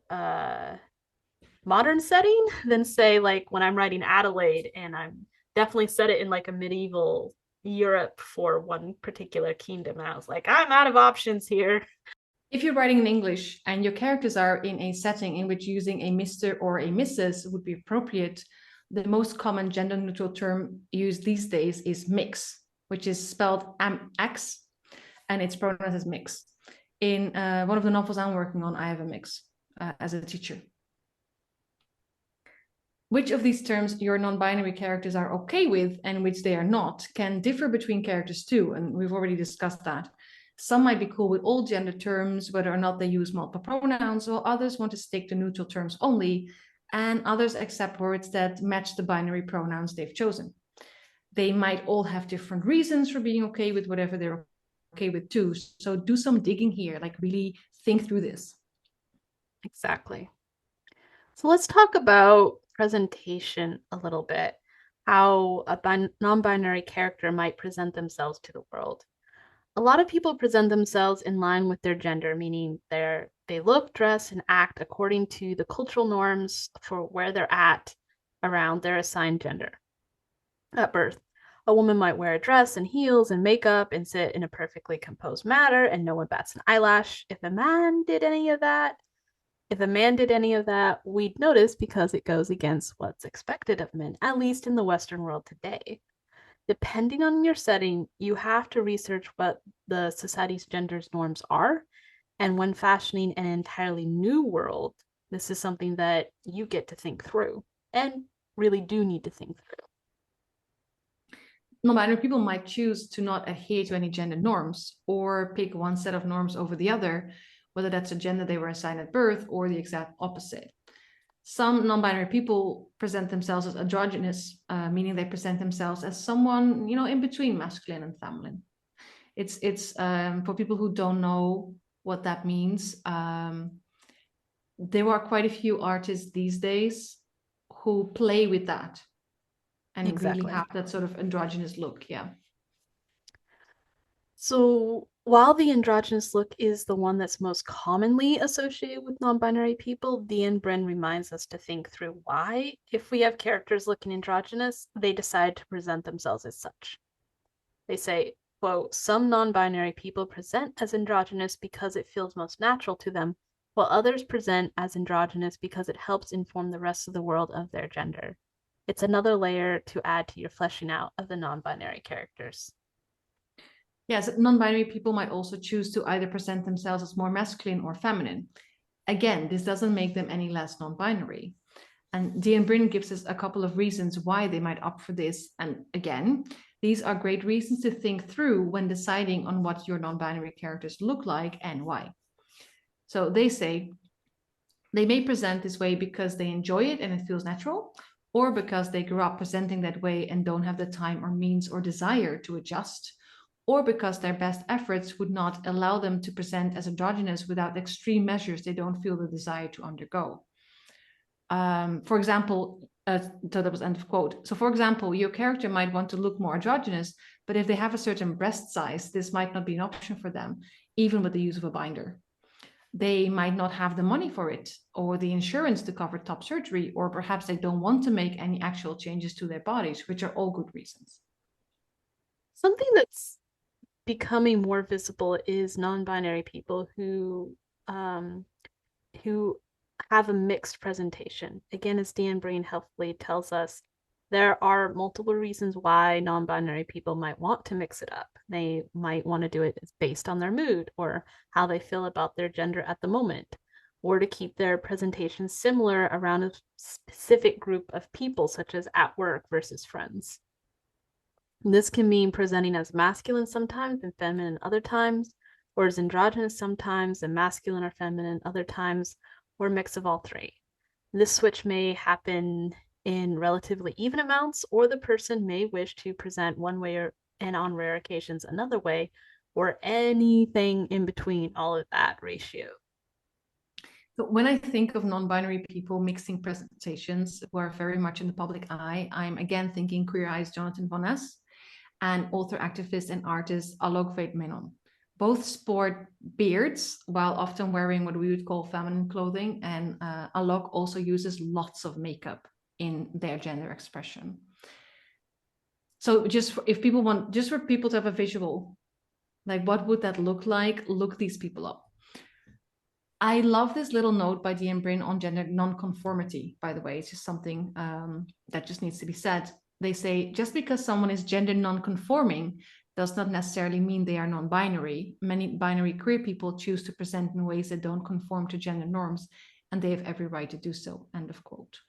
modern setting than, say, like when I'm writing Adelaide, and I'm definitely set it in like a medieval Europe for one particular kingdom. And I was like, I'm out of options here. If you're writing in English and your characters are in a setting in which using a Mr. or a Mrs. would be appropriate, the most common gender neutral term used these days is mix, which is spelled X, and it's pronounced as mix. In one of the novels I'm working on, I have a mix as a teacher. Which of these terms your non-binary characters are okay with and which they are not can differ between characters too, and we've already discussed that. Some might be cool with all gender terms, whether or not they use multiple pronouns, while others want to stick to neutral terms only, and others accept words that match the binary pronouns they've chosen. They might all have different reasons for being okay with whatever they're okay with too. So do some digging here, like really think through this. Exactly. So let's talk about presentation a little bit, how a non-binary character might present themselves to the world. A lot of people present themselves in line with their gender, meaning they look, dress, and act according to the cultural norms for where they're at around their assigned gender. At birth, a woman might wear a dress and heels and makeup and sit in a perfectly composed manner, and no one bats an eyelash. If a man did any of that, we'd notice, because it goes against what's expected of men, at least in the Western world today. Depending on your setting, you have to research what the society's gender norms are. And when fashioning an entirely new world, this is something that you get to think through and really do need to think through. Non-binary people might choose to not adhere to any gender norms or pick one set of norms over the other, whether that's a gender they were assigned at birth or the exact opposite. Some non-binary people present themselves as androgynous, meaning they present themselves as someone, in between masculine and feminine. It's for people who don't know what that means. There are quite a few artists these days who play with that and really have that sort of androgynous look. Yeah. So while the androgynous look is the one that's most commonly associated with non-binary people, Dee and Bryn reminds us to think through why, if we have characters looking androgynous, they decide to present themselves as such. They say, quote, some non-binary people present as androgynous because it feels most natural to them, while others present as androgynous because it helps inform the rest of the world of their gender. It's another layer to add to your fleshing out of the non-binary characters. Yes, non-binary people might also choose to either present themselves as more masculine or feminine. Again, this doesn't make them any less non-binary. And Dee and Bryn gives us a couple of reasons why they might opt for this. And again, these are great reasons to think through when deciding on what your non-binary characters look like and why. So they say they may present this way because they enjoy it and it feels natural, or because they grew up presenting that way and don't have the time or means or desire to adjust, or because their best efforts would not allow them to present as androgynous without extreme measures they don't feel the desire to undergo. For example, so that was end of quote. So for example, your character might want to look more androgynous, but if they have a certain breast size, this might not be an option for them, even with the use of a binder. They might not have the money for it or the insurance to cover top surgery, or perhaps they don't want to make any actual changes to their bodies, which are all good reasons. Something that's becoming more visible is non-binary people um, who have a mixed presentation. Again, as Dan Breen helpfully tells us, there are multiple reasons why non-binary people might want to mix it up. They might want to do it based on their mood or how they feel about their gender at the moment, or to keep their presentation similar around a specific group of people, such as at work versus friends. This can mean presenting as masculine sometimes and feminine other times, or as androgynous sometimes and masculine or feminine other times, or a mix of all three. This switch may happen in relatively even amounts, or the person may wish to present one way and on rare occasions another way, or anything in between all of that ratio. So when I think of non-binary people mixing presentations who are very much in the public eye, I'm again thinking Queer Eye's Jonathan Van Ness and author, activist, and artist Alok Menon. Both sport beards while often wearing what we would call feminine clothing, and Alok also uses lots of makeup in their gender expression. So just for, if people want, just for people to have a visual, like what would that look like? Look these people up. I love this little note by DM Brin on gender nonconformity, by the way. It's just something that just needs to be said. They say, just because someone is gender nonconforming does not necessarily mean they are non-binary. Many binary queer people choose to present in ways that don't conform to gender norms, and they have every right to do so, end of quote.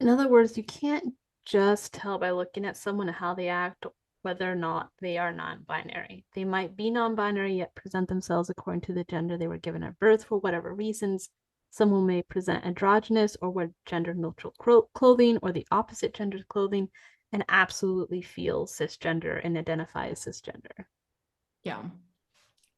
In other words, you can't just tell by looking at someone and how they act whether or not they are non-binary. They might be non-binary yet present themselves according to the gender they were given at birth for whatever reasons. Someone may present androgynous or wear gender neutral clothing or the opposite gender's clothing and absolutely feel cisgender and identify as cisgender. Yeah.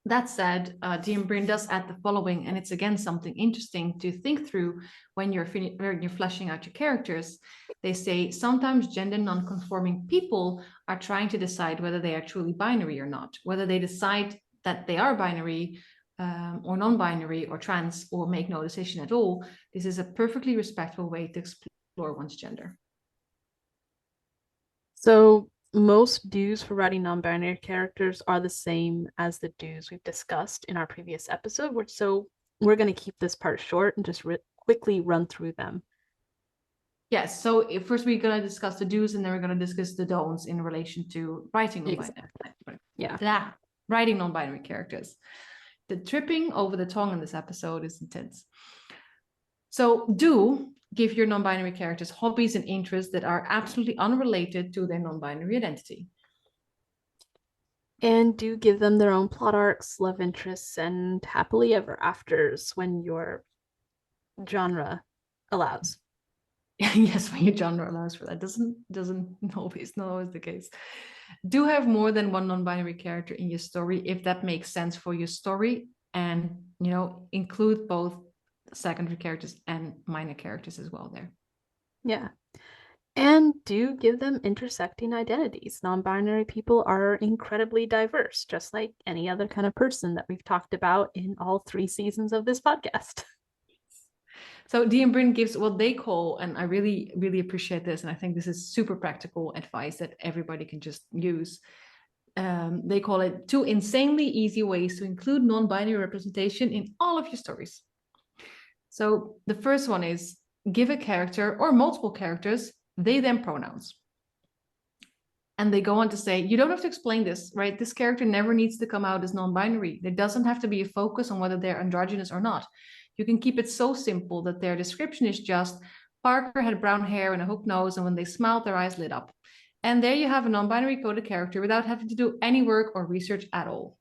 That said, DM Brin does add the following, and it's again something interesting to think through when you're fleshing out your characters. They say sometimes gender non-conforming people are trying to decide whether they are truly binary or not, whether they decide that they are binary or non-binary or trans or make no decision at all. This is a perfectly respectful way to explore one's gender. So most dues for writing non-binary characters are the same as the dues we've discussed in our previous episode. So we're going to keep this part short and just quickly run through them. Yes, so first we're going to discuss the do's and then we're going to discuss the don'ts in relation to writing non-binary. Exactly. Yeah. Writing non-binary characters. The tripping over the tongue in this episode is intense. So do give your non-binary characters hobbies and interests that are absolutely unrelated to their non-binary identity. And do give them their own plot arcs, love interests, and happily ever afters when your genre allows. Yes, when your genre allows for that. Doesn't always, not always the case. Do have more than one non-binary character in your story if that makes sense for your story, and include both secondary characters and minor characters as well there. Yeah. And do give them intersecting identities. Non-binary people are incredibly diverse, just like any other kind of person that we've talked about in all 3 seasons of this podcast. So DM Brin gives what they call, and I really, really appreciate this, and I think this is super practical advice that everybody can just use. They call it 2 insanely easy ways to include non-binary representation in all of your stories. So the first one is give a character or multiple characters they them pronouns. And they go on to say, you don't have to explain this, right? This character never needs to come out as non-binary. There doesn't have to be a focus on whether they're androgynous or not. You can keep it so simple that their description is just Parker had brown hair and a hook nose, and when they smiled, their eyes lit up. And there you have a non-binary coded character without having to do any work or research at all.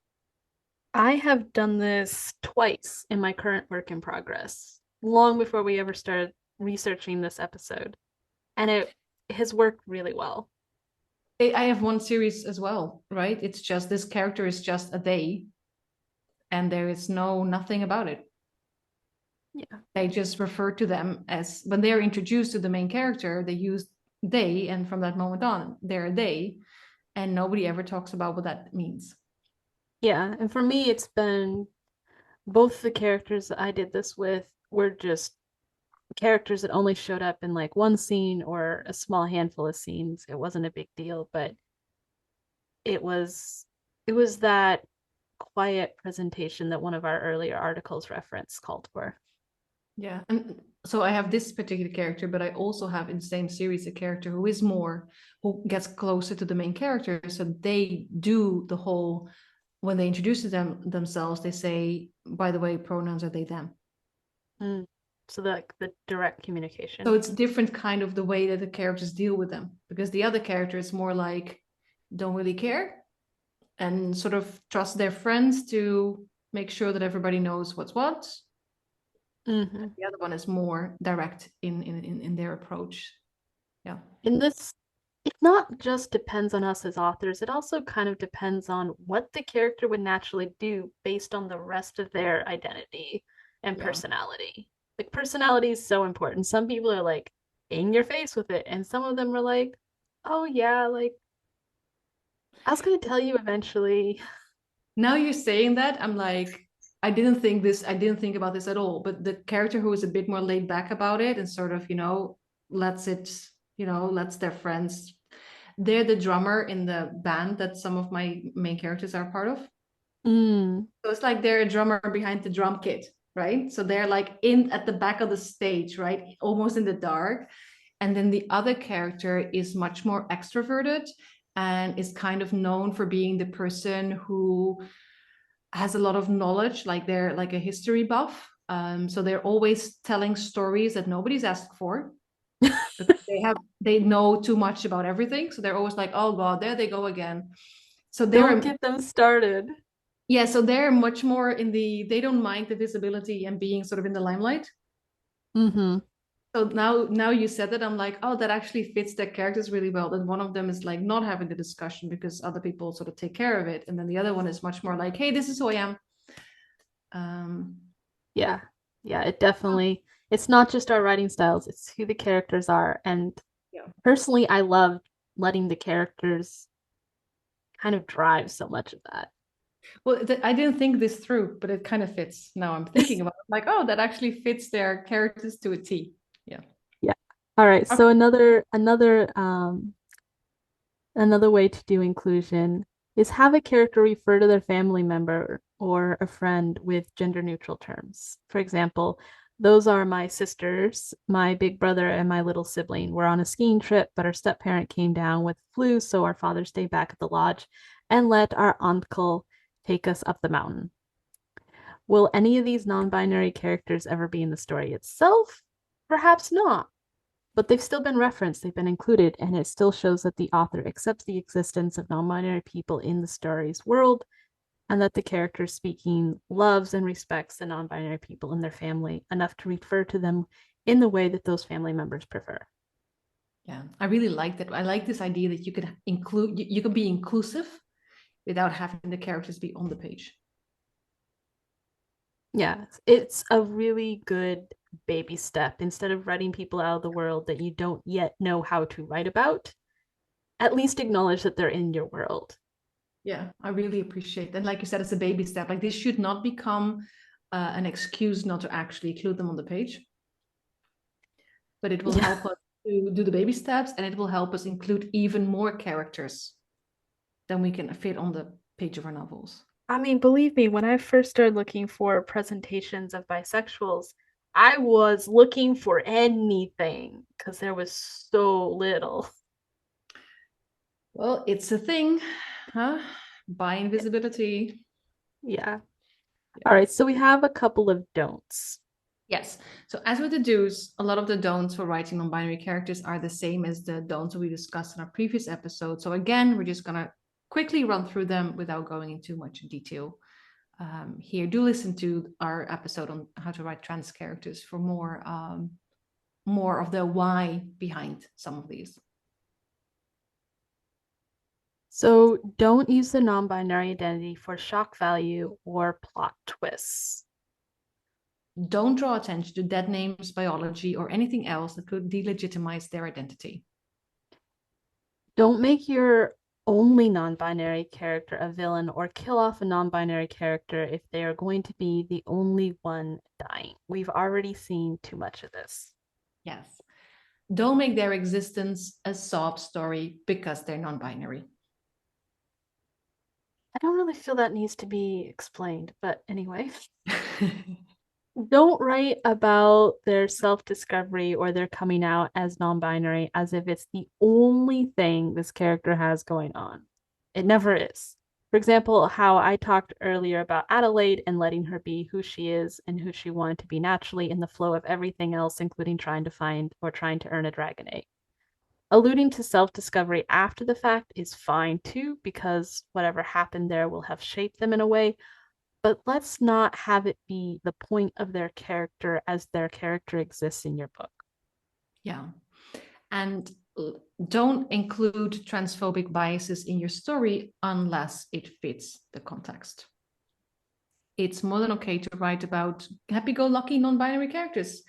I have done this twice in my current work in progress, long before we ever started researching this episode. And it has worked really well. I have one series as well, right? It's just this character is just a they, and there is nothing about it. Yeah. They just refer to them as, when they're introduced to the main character, they use they, and from that moment on, they're they, and nobody ever talks about what that means. Yeah. And for me, it's been both the characters that I did this with were just characters that only showed up in like one scene or a small handful of scenes. It wasn't a big deal, but it was it was that quiet presentation that one of our earlier articles reference called for. Yeah. And so I have this particular character, but I also have in the same series a character who gets closer to the main character. So they do the whole, when they introduce themselves, they say, by the way, pronouns are they, them. Mm. So the direct So communication. it's different kind of the way that the characters deal with them, because the other character is more like, don't really care and sort of trust their friends to make sure that everybody knows what's what. Mm-hmm. The other one is more direct in their approach. Yeah. In this, it not just depends on us as authors, it also kind of depends on what the character would naturally do based on the rest of their identity and Yeah. personality. Like, personality is so important. Some people are like in your face with it, and some of them are like, oh, yeah, like, I was going to tell you eventually. Now you're saying that, I'm like, I didn't think about this at all. But the character who is a bit more laid back about it and sort of, lets it, lets their friends. They're the drummer in the band that some of my main characters are part of. Mm. So it's like they're a drummer behind the drum kit, right? So they're like in at the back of the stage, right? Almost in the dark. And then the other character is much more extroverted and is kind of known for being the person who has a lot of knowledge, like they're like a history buff. So they're always telling stories that nobody's asked for because they know too much about everything. So they're always like, oh God, there they go again. So Don't they're get them started. yeah, so they're much more they don't mind the visibility and being sort of in the limelight. Mm-hmm. So now you said that, I'm like, oh, that actually fits their characters really well. That one of them is like not having the discussion because other people sort of take care of it, and then the other one is much more like, hey, this is who I am. Um, Yeah. Yeah, it definitely, it's not just our writing styles, it's who the characters are. And yeah. personally, I love letting the characters kind of drive so much of that. Well, I didn't think this through, but it kind of fits. Now I'm thinking about it, like, oh, that actually fits their characters to a T. Yeah. Yeah. All right. Okay. So another way to do inclusion is have a character refer to their family member or a friend with gender neutral terms. For example, those are my sisters, my big brother, and my little sibling. We're on a skiing trip, but our step parent came down with flu, so our father stayed back at the lodge and let our uncle take us up the mountain. Will any of these non binary characters ever be in the story itself? Perhaps not, but they've still been referenced, they've been included, and it still shows that the author accepts the existence of non binary people in the story's world and that the character speaking loves and respects the non binary people in their family enough to refer to them in the way that those family members prefer. Yeah, I really like that. I like this idea that you could include, you can be inclusive without having the characters be on the page. Yeah, it's a really good baby step. Instead of writing people out of the world that you don't yet know how to write about, at least acknowledge that they're in your world. Yeah, I really appreciate that. Like you said, it's a baby step. Like this should not become an excuse not to actually include them on the page, but it will Yeah. help us to do the baby steps, and it will help us include even more characters than we can fit on the page of our novels. I mean, believe me, when I first started looking for presentations of bisexuals, I was looking for anything because there was so little. Well, it's a thing, huh? By invisibility. Yeah. All Yeah. right. So we have a couple of don'ts. Yes. So as with the do's, a lot of the don'ts for writing non-binary characters are the same as the don'ts we discussed in our previous episode. So again, we're just gonna quickly run through them without going into much detail. Here, do listen to our episode on how to write trans characters for more of the why behind some of these. So don't use the non-binary identity for shock value or plot twists. Don't draw attention to dead names, biology, or anything else that could delegitimize their identity. Don't make your only non-binary character a villain or kill off a non-binary character if they are going to be the only one dying. We've already seen too much of this. Yes. Don't make their existence a sob story because they're non-binary. I don't really feel that needs to be explained, but anyway. Don't write about their self discovery or their coming out as non binary as if it's the only thing this character has going on. It never is. For example, how I talked earlier about Adelaide and letting her be who she is and who she wanted to be naturally in the flow of everything else, including trying to find or trying to earn a dragon egg. Alluding to self discovery after the fact is fine too, because whatever happened there will have shaped them in a way, but let's not have it be the point of their character as their character exists in your book. Yeah. And don't include transphobic biases in your story unless it fits the context. It's more than okay to write about happy-go-lucky non-binary characters.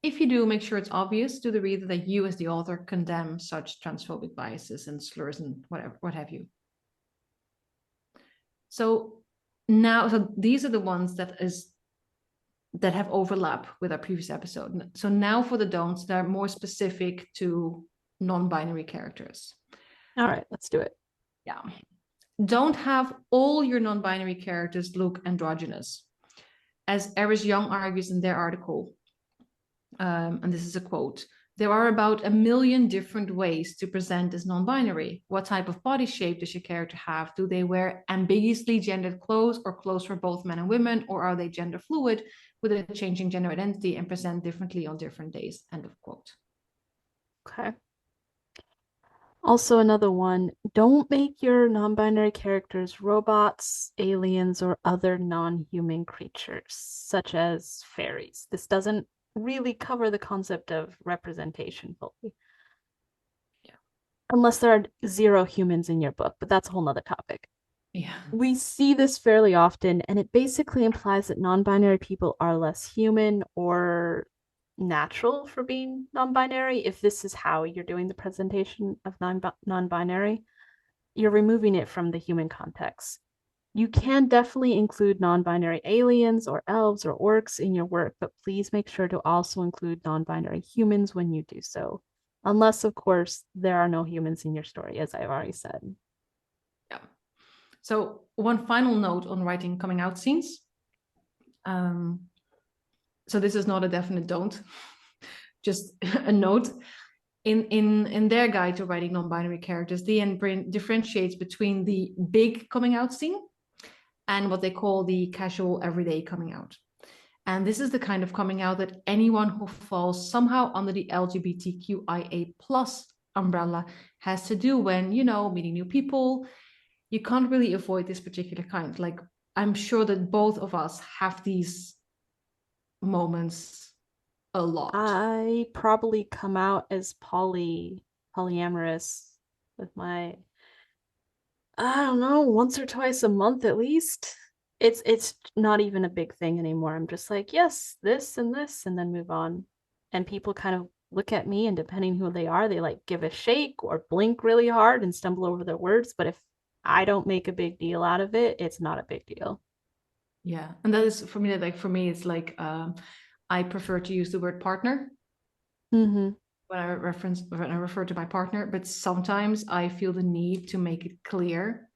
If you do, make sure it's obvious to the reader that you as the author condemn such transphobic biases and slurs and whatever, what have you. So these are the ones that have overlap with our previous episode. So now for the don'ts that are more specific to non-binary characters. All right, let's do it. Yeah. Don't have all your non-binary characters look androgynous. As Eris Young argues in their article, and this is a quote, there are about 1 million different ways to present as non-binary. What type of body shape does your character have? Do they wear ambiguously gendered clothes or clothes for both men and women? Or are they gender fluid with a changing gender identity and present differently on different days? End of quote. Okay. Also, another one, don't make your non binary characters robots, aliens, or other non human creatures, such as fairies. This doesn't really cover the concept of representation fully. Yeah. Unless there are 0 humans in your book, but that's a whole nother topic. Yeah. We see this fairly often, and it basically implies that non binary people are less human or natural for being non binary. If this is how you're doing the presentation of non binary, you're removing it from the human context. You can definitely include non binary aliens or elves or orcs in your work, but please make sure to also include non binary humans when you do so. Unless, of course, there are no humans in your story, as I've already said. Yeah. So one final note on writing coming out scenes. So this is not a definite don't, just a note. In their guide to writing non-binary characters, the differentiates between the big coming out scene and what they call the casual everyday coming out. And this is the kind of coming out that anyone who falls somehow under the LGBTQIA plus umbrella has to do when, meeting new people. You can't really avoid this particular kind. Like, I'm sure that both of us have these moments a lot. I probably come out as polyamorous with my, I don't know, once or twice a month at least. It's not even a big thing anymore. I'm just like, yes, this, and then move on. And people kind of look at me, and depending who they are, they like give a shake or blink really hard and stumble over their words. But if I don't make a big deal out of it, it's not a big deal. Yeah, and that is for me. It's like I prefer to use the word partner Mm-hmm. when I refer to my partner, but sometimes I feel the need to make it clear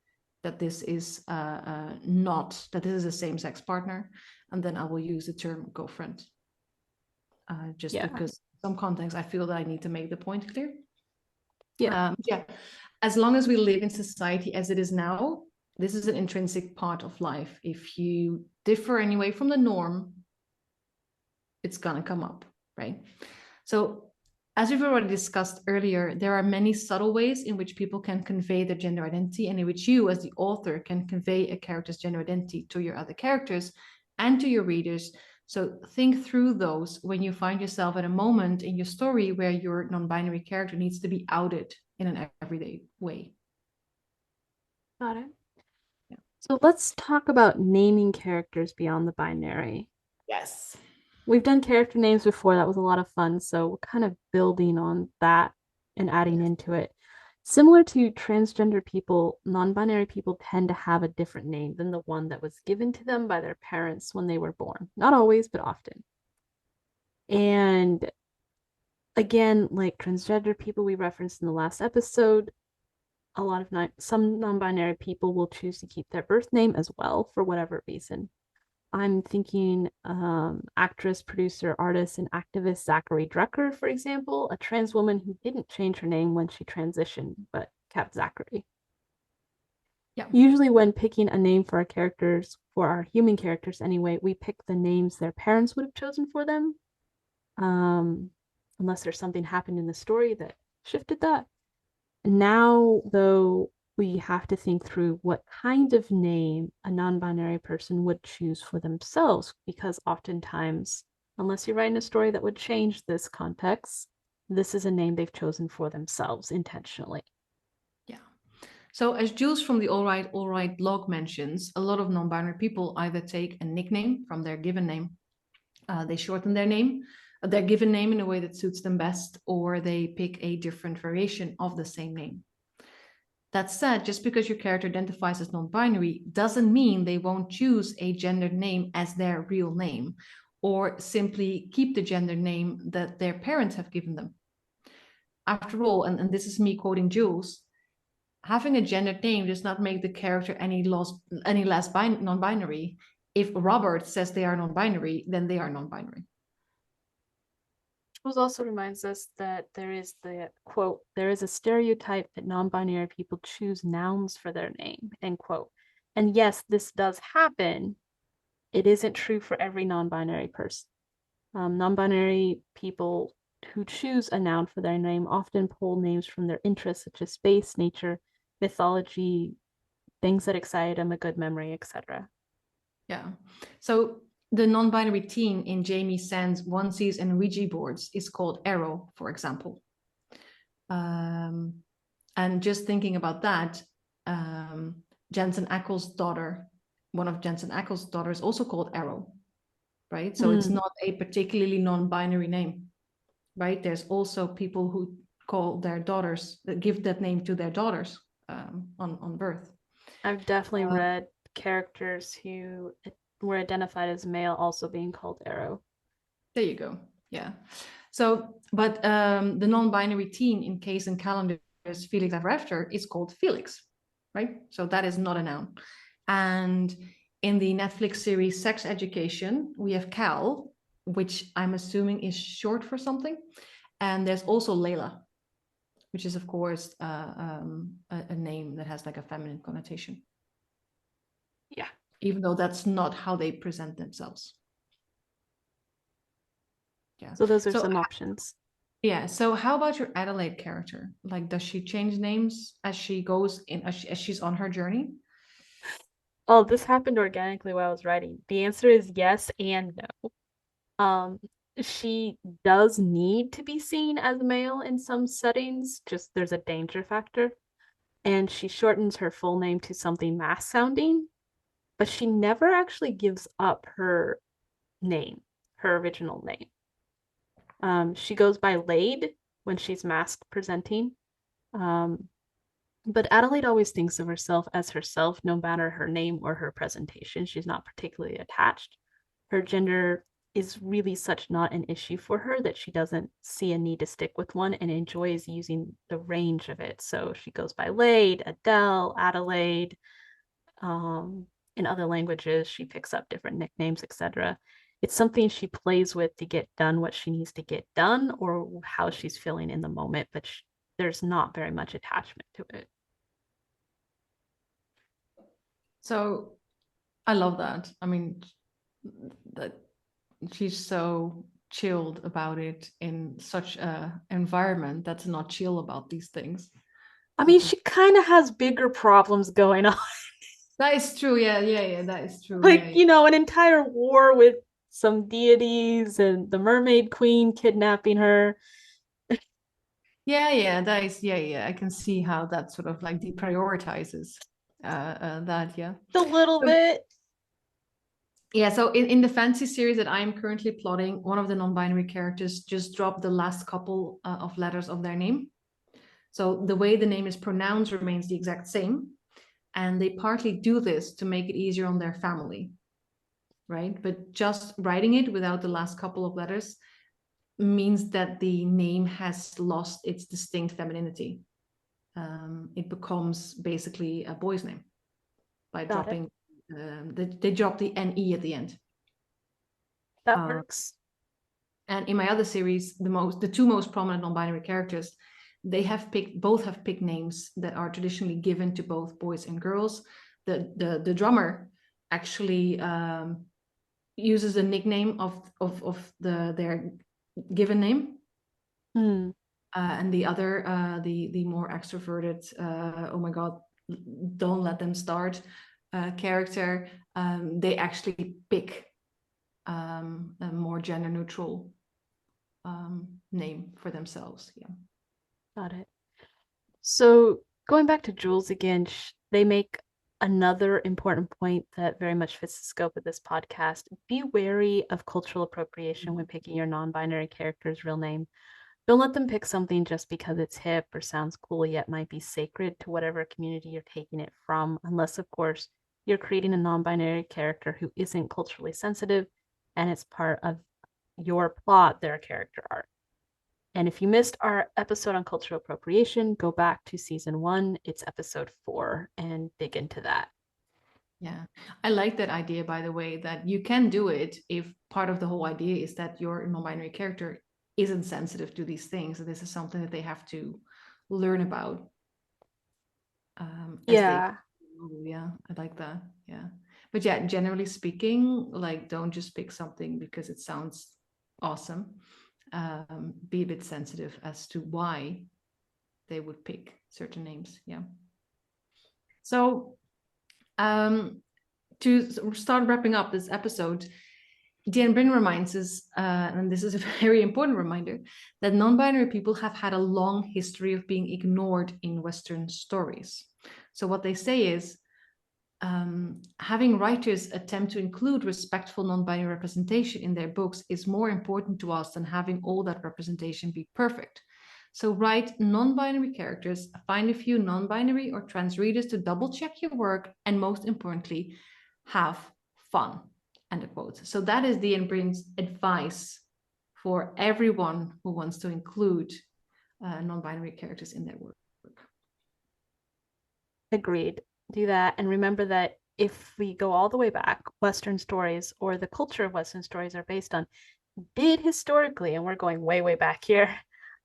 that this is not that this is a same-sex partner, and then I will use the term girlfriend, just Yeah. because some context I feel that I need to make the point clear. Yeah. Yeah, as long as we live in society as it is now, this is an intrinsic part of life. If you differ anyway from the norm, it's gonna come up, right? So as we've already discussed earlier, there are many subtle ways in which people can convey their gender identity and in which you as the author can convey a character's gender identity to your other characters and to your readers. So think through those when you find yourself at a moment in your story where your non-binary character needs to be outed in an everyday way. Got it. Yeah. So let's talk about naming characters beyond the binary. Yes. We've done character names before. That was a lot of fun. So we're kind of building on that and adding Yes. into it. Similar to transgender people, non-binary people tend to have a different name than the one that was given to them by their parents when they were born. Not always, but often. And again, like transgender people we referenced in the last episode, a lot of some non-binary people will choose to keep their birth name as well for whatever reason. I'm thinking actress, producer, artist, and activist Zachary Drucker, for example, a trans woman who didn't change her name when she transitioned, but kept Zachary. Yeah. Usually, when picking a name for our characters, for our human characters anyway, we pick the names their parents would have chosen for them, unless there's something happened in the story that shifted that. Now, though, we have to think through what kind of name a non binary person would choose for themselves, because oftentimes, unless you're writing a story that would change this context, this is a name they've chosen for themselves intentionally. Yeah. So, as Jules from the All Right blog mentions, a lot of non binary people either take a nickname from their given name, they shorten their given name in a way that suits them best, or they pick a different variation of the same name. That said, just because your character identifies as non binary doesn't mean they won't choose a gendered name as their real name, or simply keep the gendered name that their parents have given them. After all, and this is me quoting Jules, having a gendered name does not make the character any less non-binary. If Robert says they are non-binary, then they are non-binary. Jules also reminds us that there is the quote, there is a stereotype that non binary people choose nouns for their name, end quote. And yes, this does happen. It isn't true for every non binary person. Non binary people who choose a noun for their name often pull names from their interests, such as space, nature, mythology, things that excite them, a good memory, etc. Yeah. So the non-binary teen in Jamie Sand's onesies and Ouija boards is called Arrow, for example. And just thinking about that, Jensen Ackles' daughter, one of Jensen Ackles' daughters, also called Arrow, right? So it's not a particularly non-binary name, right? There's also people who call their daughters, that give that name to their daughters on birth. I've definitely read characters who were identified as male also being called Arrow. There you go. Yeah. So, but the non-binary teen in Case and Calendar's Felix Ever After is called Felix, right? So that is not a noun. And in the Netflix series Sex Education, we have Cal, which I'm assuming is short for something. And there's also Layla, which is, of course, a name that has like a feminine connotation. Yeah. Even though that's not how they present themselves. Yeah. So those are So some options. yeah. So how about your Adelaide character? Like, does she change names as she goes in, as she's on her journey? Oh, this happened organically while I was writing. The answer is yes and no. Um, she does need to be seen as male in some settings, just there's a danger factor. And she shortens her full name to something mass sounding, but she never actually gives up her name, her original name. She goes by Lade when she's mask presenting. Um, but Adelaide always thinks of herself, no matter her name or her presentation. She's not particularly attached. Her gender is really such not an issue for her that she doesn't see a need to stick with one and enjoys using the range of it. So she goes by Lade, Adele, Adelaide. In other languages, she picks up different nicknames, etc. It's something she plays with to get done what she needs to get done or how she's feeling in the moment, but there's not very much attachment to it. So I love that. I mean, that she's so chilled about it in such a environment that's not chill about these things. I mean, she kind of has bigger problems going on. That is true. Yeah. That is true. Like, Yeah. you know, an entire war with some deities and the mermaid queen kidnapping her. Yeah. That is. Yeah. I can see how that sort of like deprioritizes that. Yeah. A little bit. Yeah, so in the fantasy series that I'm currently plotting, one of the non-binary characters just dropped the last couple of letters of their name. So the way the name is pronounced remains the exact same. And they partly do this to make it easier on their family, right? But just writing it without the last couple of letters means that the name has lost its distinct femininity. It becomes basically a boy's name by Got it. dropping, they drop the NE at the end. That works. And in my other series, the two most prominent non-binary characters, both have picked names that are traditionally given to both boys and girls. The drummer actually uses a nickname of their given name. And the other, the more extroverted, oh my God, don't let them start character, they actually pick a more gender neutral name for themselves. Yeah. Got it. So going back to Jules again, they make another important point that very much fits the scope of this podcast. Be wary of cultural appropriation when picking your non-binary character's real name. Don't let them pick something just because it's hip or sounds cool, yet might be sacred to whatever community you're taking it from, unless, of course, you're creating a non-binary character who isn't culturally sensitive and it's part of your plot, their character arc. And if you missed our episode on cultural appropriation, go back to season 1. It's episode 4 and dig into that. Yeah, I like that idea, by the way, that you can do it if part of the whole idea is that your non-binary character isn't sensitive to these things. This is something that they have to learn about. Yeah. Yeah, I like that. Yeah. But yeah, generally speaking, like don't just pick something because it sounds awesome. Be a bit sensitive as to why they would pick certain names. Yeah. So to start wrapping up this episode, Diane Brin reminds us, and this is a very important reminder, that non-binary people have had a long history of being ignored in Western stories. So what they say is, having writers attempt to include respectful non-binary representation in their books is more important to us than having all that representation be perfect. So write non-binary characters, find a few non-binary or trans readers to double check your work, and most importantly, have fun. End of quote. So that is Diane Brin's advice for everyone who wants to include non-binary characters in their work. Agreed. Do that. And remember that if we go all the way back, Western stories or the culture of Western stories are based on did historically, and we're going way, way back here,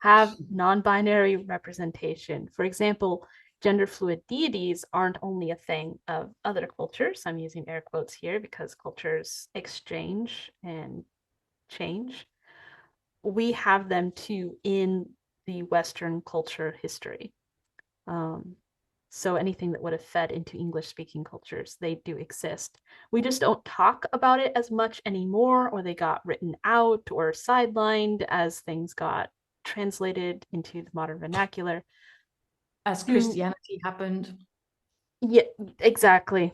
have non-binary representation. For example, gender fluid deities aren't only a thing of other cultures. I'm using air quotes here because cultures exchange and change. We have them too in the Western culture history. So anything that would have fed into English speaking cultures, they do exist. We just don't talk about it as much anymore, or they got written out or sidelined as things got translated into the modern vernacular. As Christianity happened. Yeah, exactly.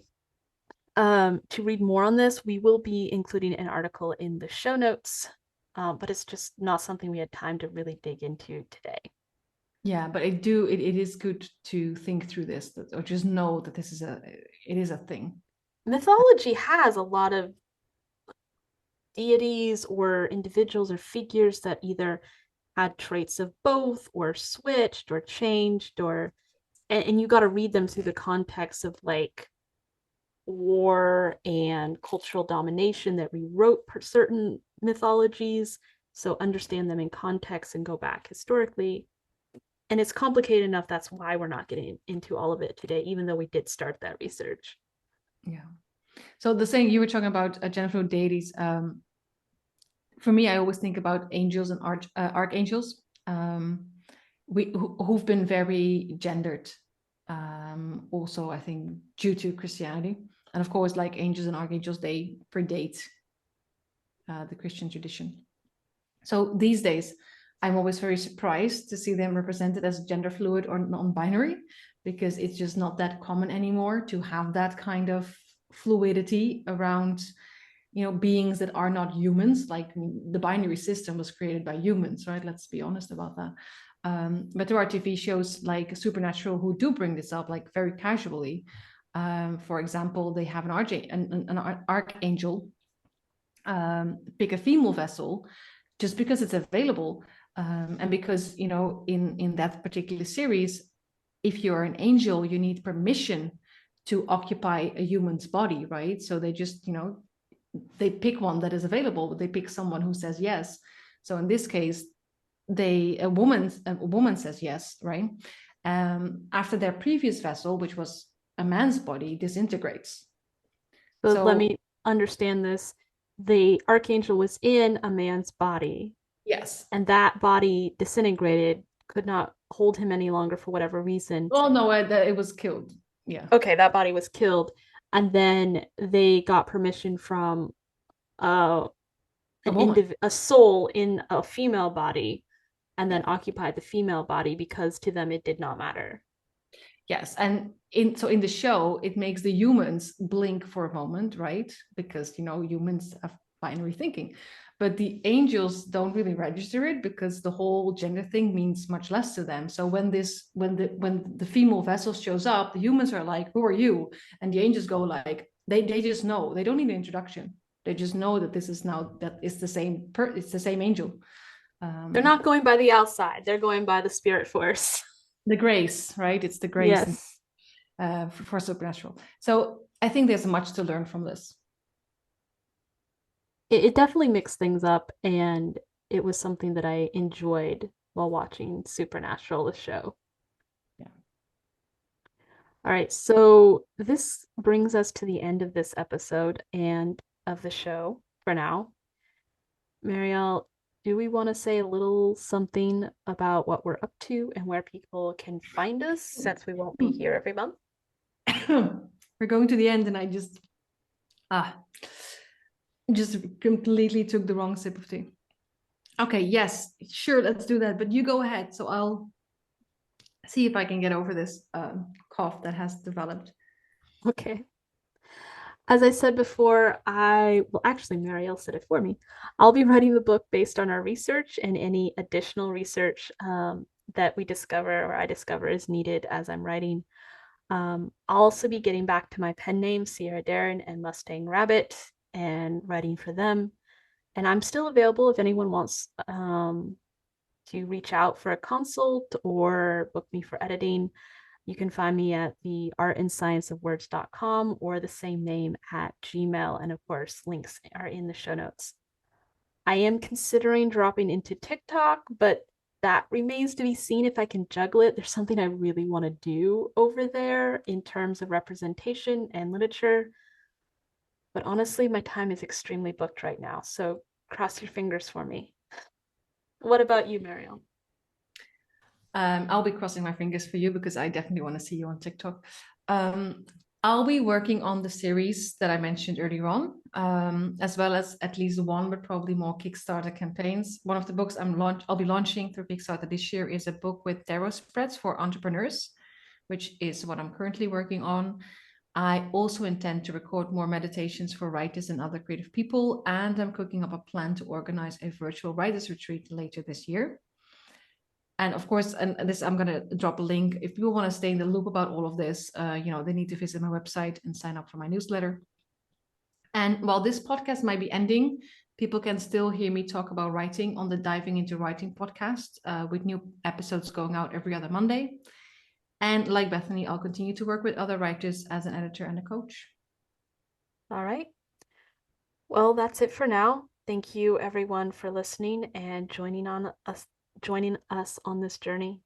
To read more on this, we will be including an article in the show notes, but it's just not something we had time to really dig into today. Yeah, but it is good to think through this, or just know that it is a thing. Mythology has a lot of deities or individuals or figures that either had traits of both or switched or changed, or and you got to read them through the context of like war and cultural domination that rewrote certain mythologies. So understand them in context and go back historically. And it's complicated enough. That's why we're not getting into all of it today, even though we did start that research. Yeah. So the saying you were talking about gender deities, for me, I always think about angels and archangels, who've been very gendered. Also, I think due to Christianity, and of course, like angels and archangels, they predate the Christian tradition. So these days, I'm always very surprised to see them represented as gender fluid or non-binary, because it's just not that common anymore to have that kind of fluidity around, beings that are not humans. Like, the binary system was created by humans, right? Let's be honest about that. But there are TV shows like Supernatural who do bring this up, like, very casually. For example, they have an archangel pick a female vessel just because it's available, and because, in that particular series, if you're an angel, you need permission to occupy a human's body, right? So they just, they pick one that is available, but they pick someone who says yes. So in this case, a woman says yes, right? After their previous vessel, which was a man's body, disintegrates. So let me understand this. The archangel was in a man's body. Yes. And that body disintegrated, could not hold him any longer for whatever reason. Oh, no, it was killed. Yeah. Okay, that body was killed. And then they got permission from a soul in a female body, and then occupied the female body because to them it did not matter. Yes, and in the show, it makes the humans blink for a moment, right? Because humans have binary thinking, but the angels don't really register it because the whole gender thing means much less to them. So when the female vessel shows up, the humans are like, "Who are you?" And the angels go like, they just know. They don't need an introduction. They just know that this is now that it's the same it's the same angel. They're not going by the outside. They're going by the spirit force. The grace, right? It's the grace. Yes. For Supernatural. So I think there's much to learn from this. It definitely mixed things up, and it was something that I enjoyed while watching Supernatural, the show. Yeah. All right, so this brings us to the end of this episode and of the show for now. Mariëlle, do we want to say a little something about what we're up to and where people can find us, since we won't be here every month? We're going to the end, and I just completely took the wrong sip of tea. Okay, yes, sure, let's do that. But you go ahead, so I'll see if I can get over this cough that has developed. Okay. As I said before, actually, Mariëlle said it for me. I'll be writing the book based on our research and any additional research that we discover or I discover is needed as I'm writing. I'll also be getting back to my pen names, Sierra Darren and Mustang Rabbit, and writing for them. And I'm still available if anyone wants to reach out for a consult or book me for editing. You can find me at the artandscienceofwords.com or the same name at Gmail. And of course, links are in the show notes. I am considering dropping into TikTok, but that remains to be seen if I can juggle it. There's something I really want to do over there in terms of representation and literature. But honestly, my time is extremely booked right now. So cross your fingers for me. What about you, Mariëlle? I'll be crossing my fingers for you because I definitely want to see you on TikTok. I'll be working on the series that I mentioned earlier on, as well as at least one, but probably more Kickstarter campaigns. One of the books I'll be launching through Kickstarter this year is a book with tarot spreads for entrepreneurs, which is what I'm currently working on. I also intend to record more meditations for writers and other creative people, and I'm cooking up a plan to organize a virtual writers retreat later this year. And of course, and this, I'm going to drop a link. If people want to stay in the loop about all of this, they need to visit my website and sign up for my newsletter. And while this podcast might be ending, people can still hear me talk about writing on the Diving Into Writing podcast, with new episodes going out every other Monday. And like Bethany, I'll continue to work with other writers as an editor and a coach. All right. Well, that's it for now. Thank you, everyone, for listening and joining us on this journey.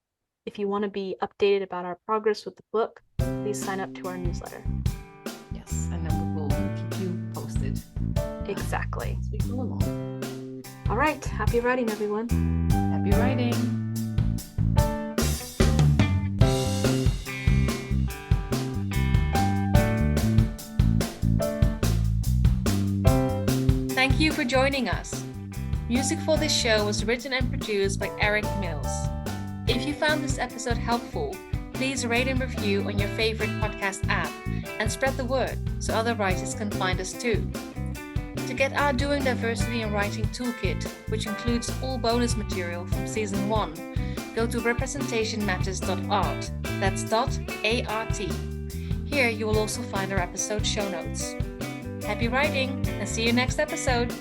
If you want to be updated about our progress with the book, please sign up to our newsletter. Yes, and then we will keep you posted. Exactly. As we go along. All right. Happy writing, everyone. Happy writing. Thank you for joining us. Music for this show was written and produced by Eric Mills. If you found this episode helpful, please rate and review on your favorite podcast app and spread the word so other writers can find us too. To get our Doing Diversity in Writing Toolkit, which includes all bonus material from Season 1, go to representationmatters.art. That's .art. Here you will also find our episode show notes. Happy writing and see you next episode!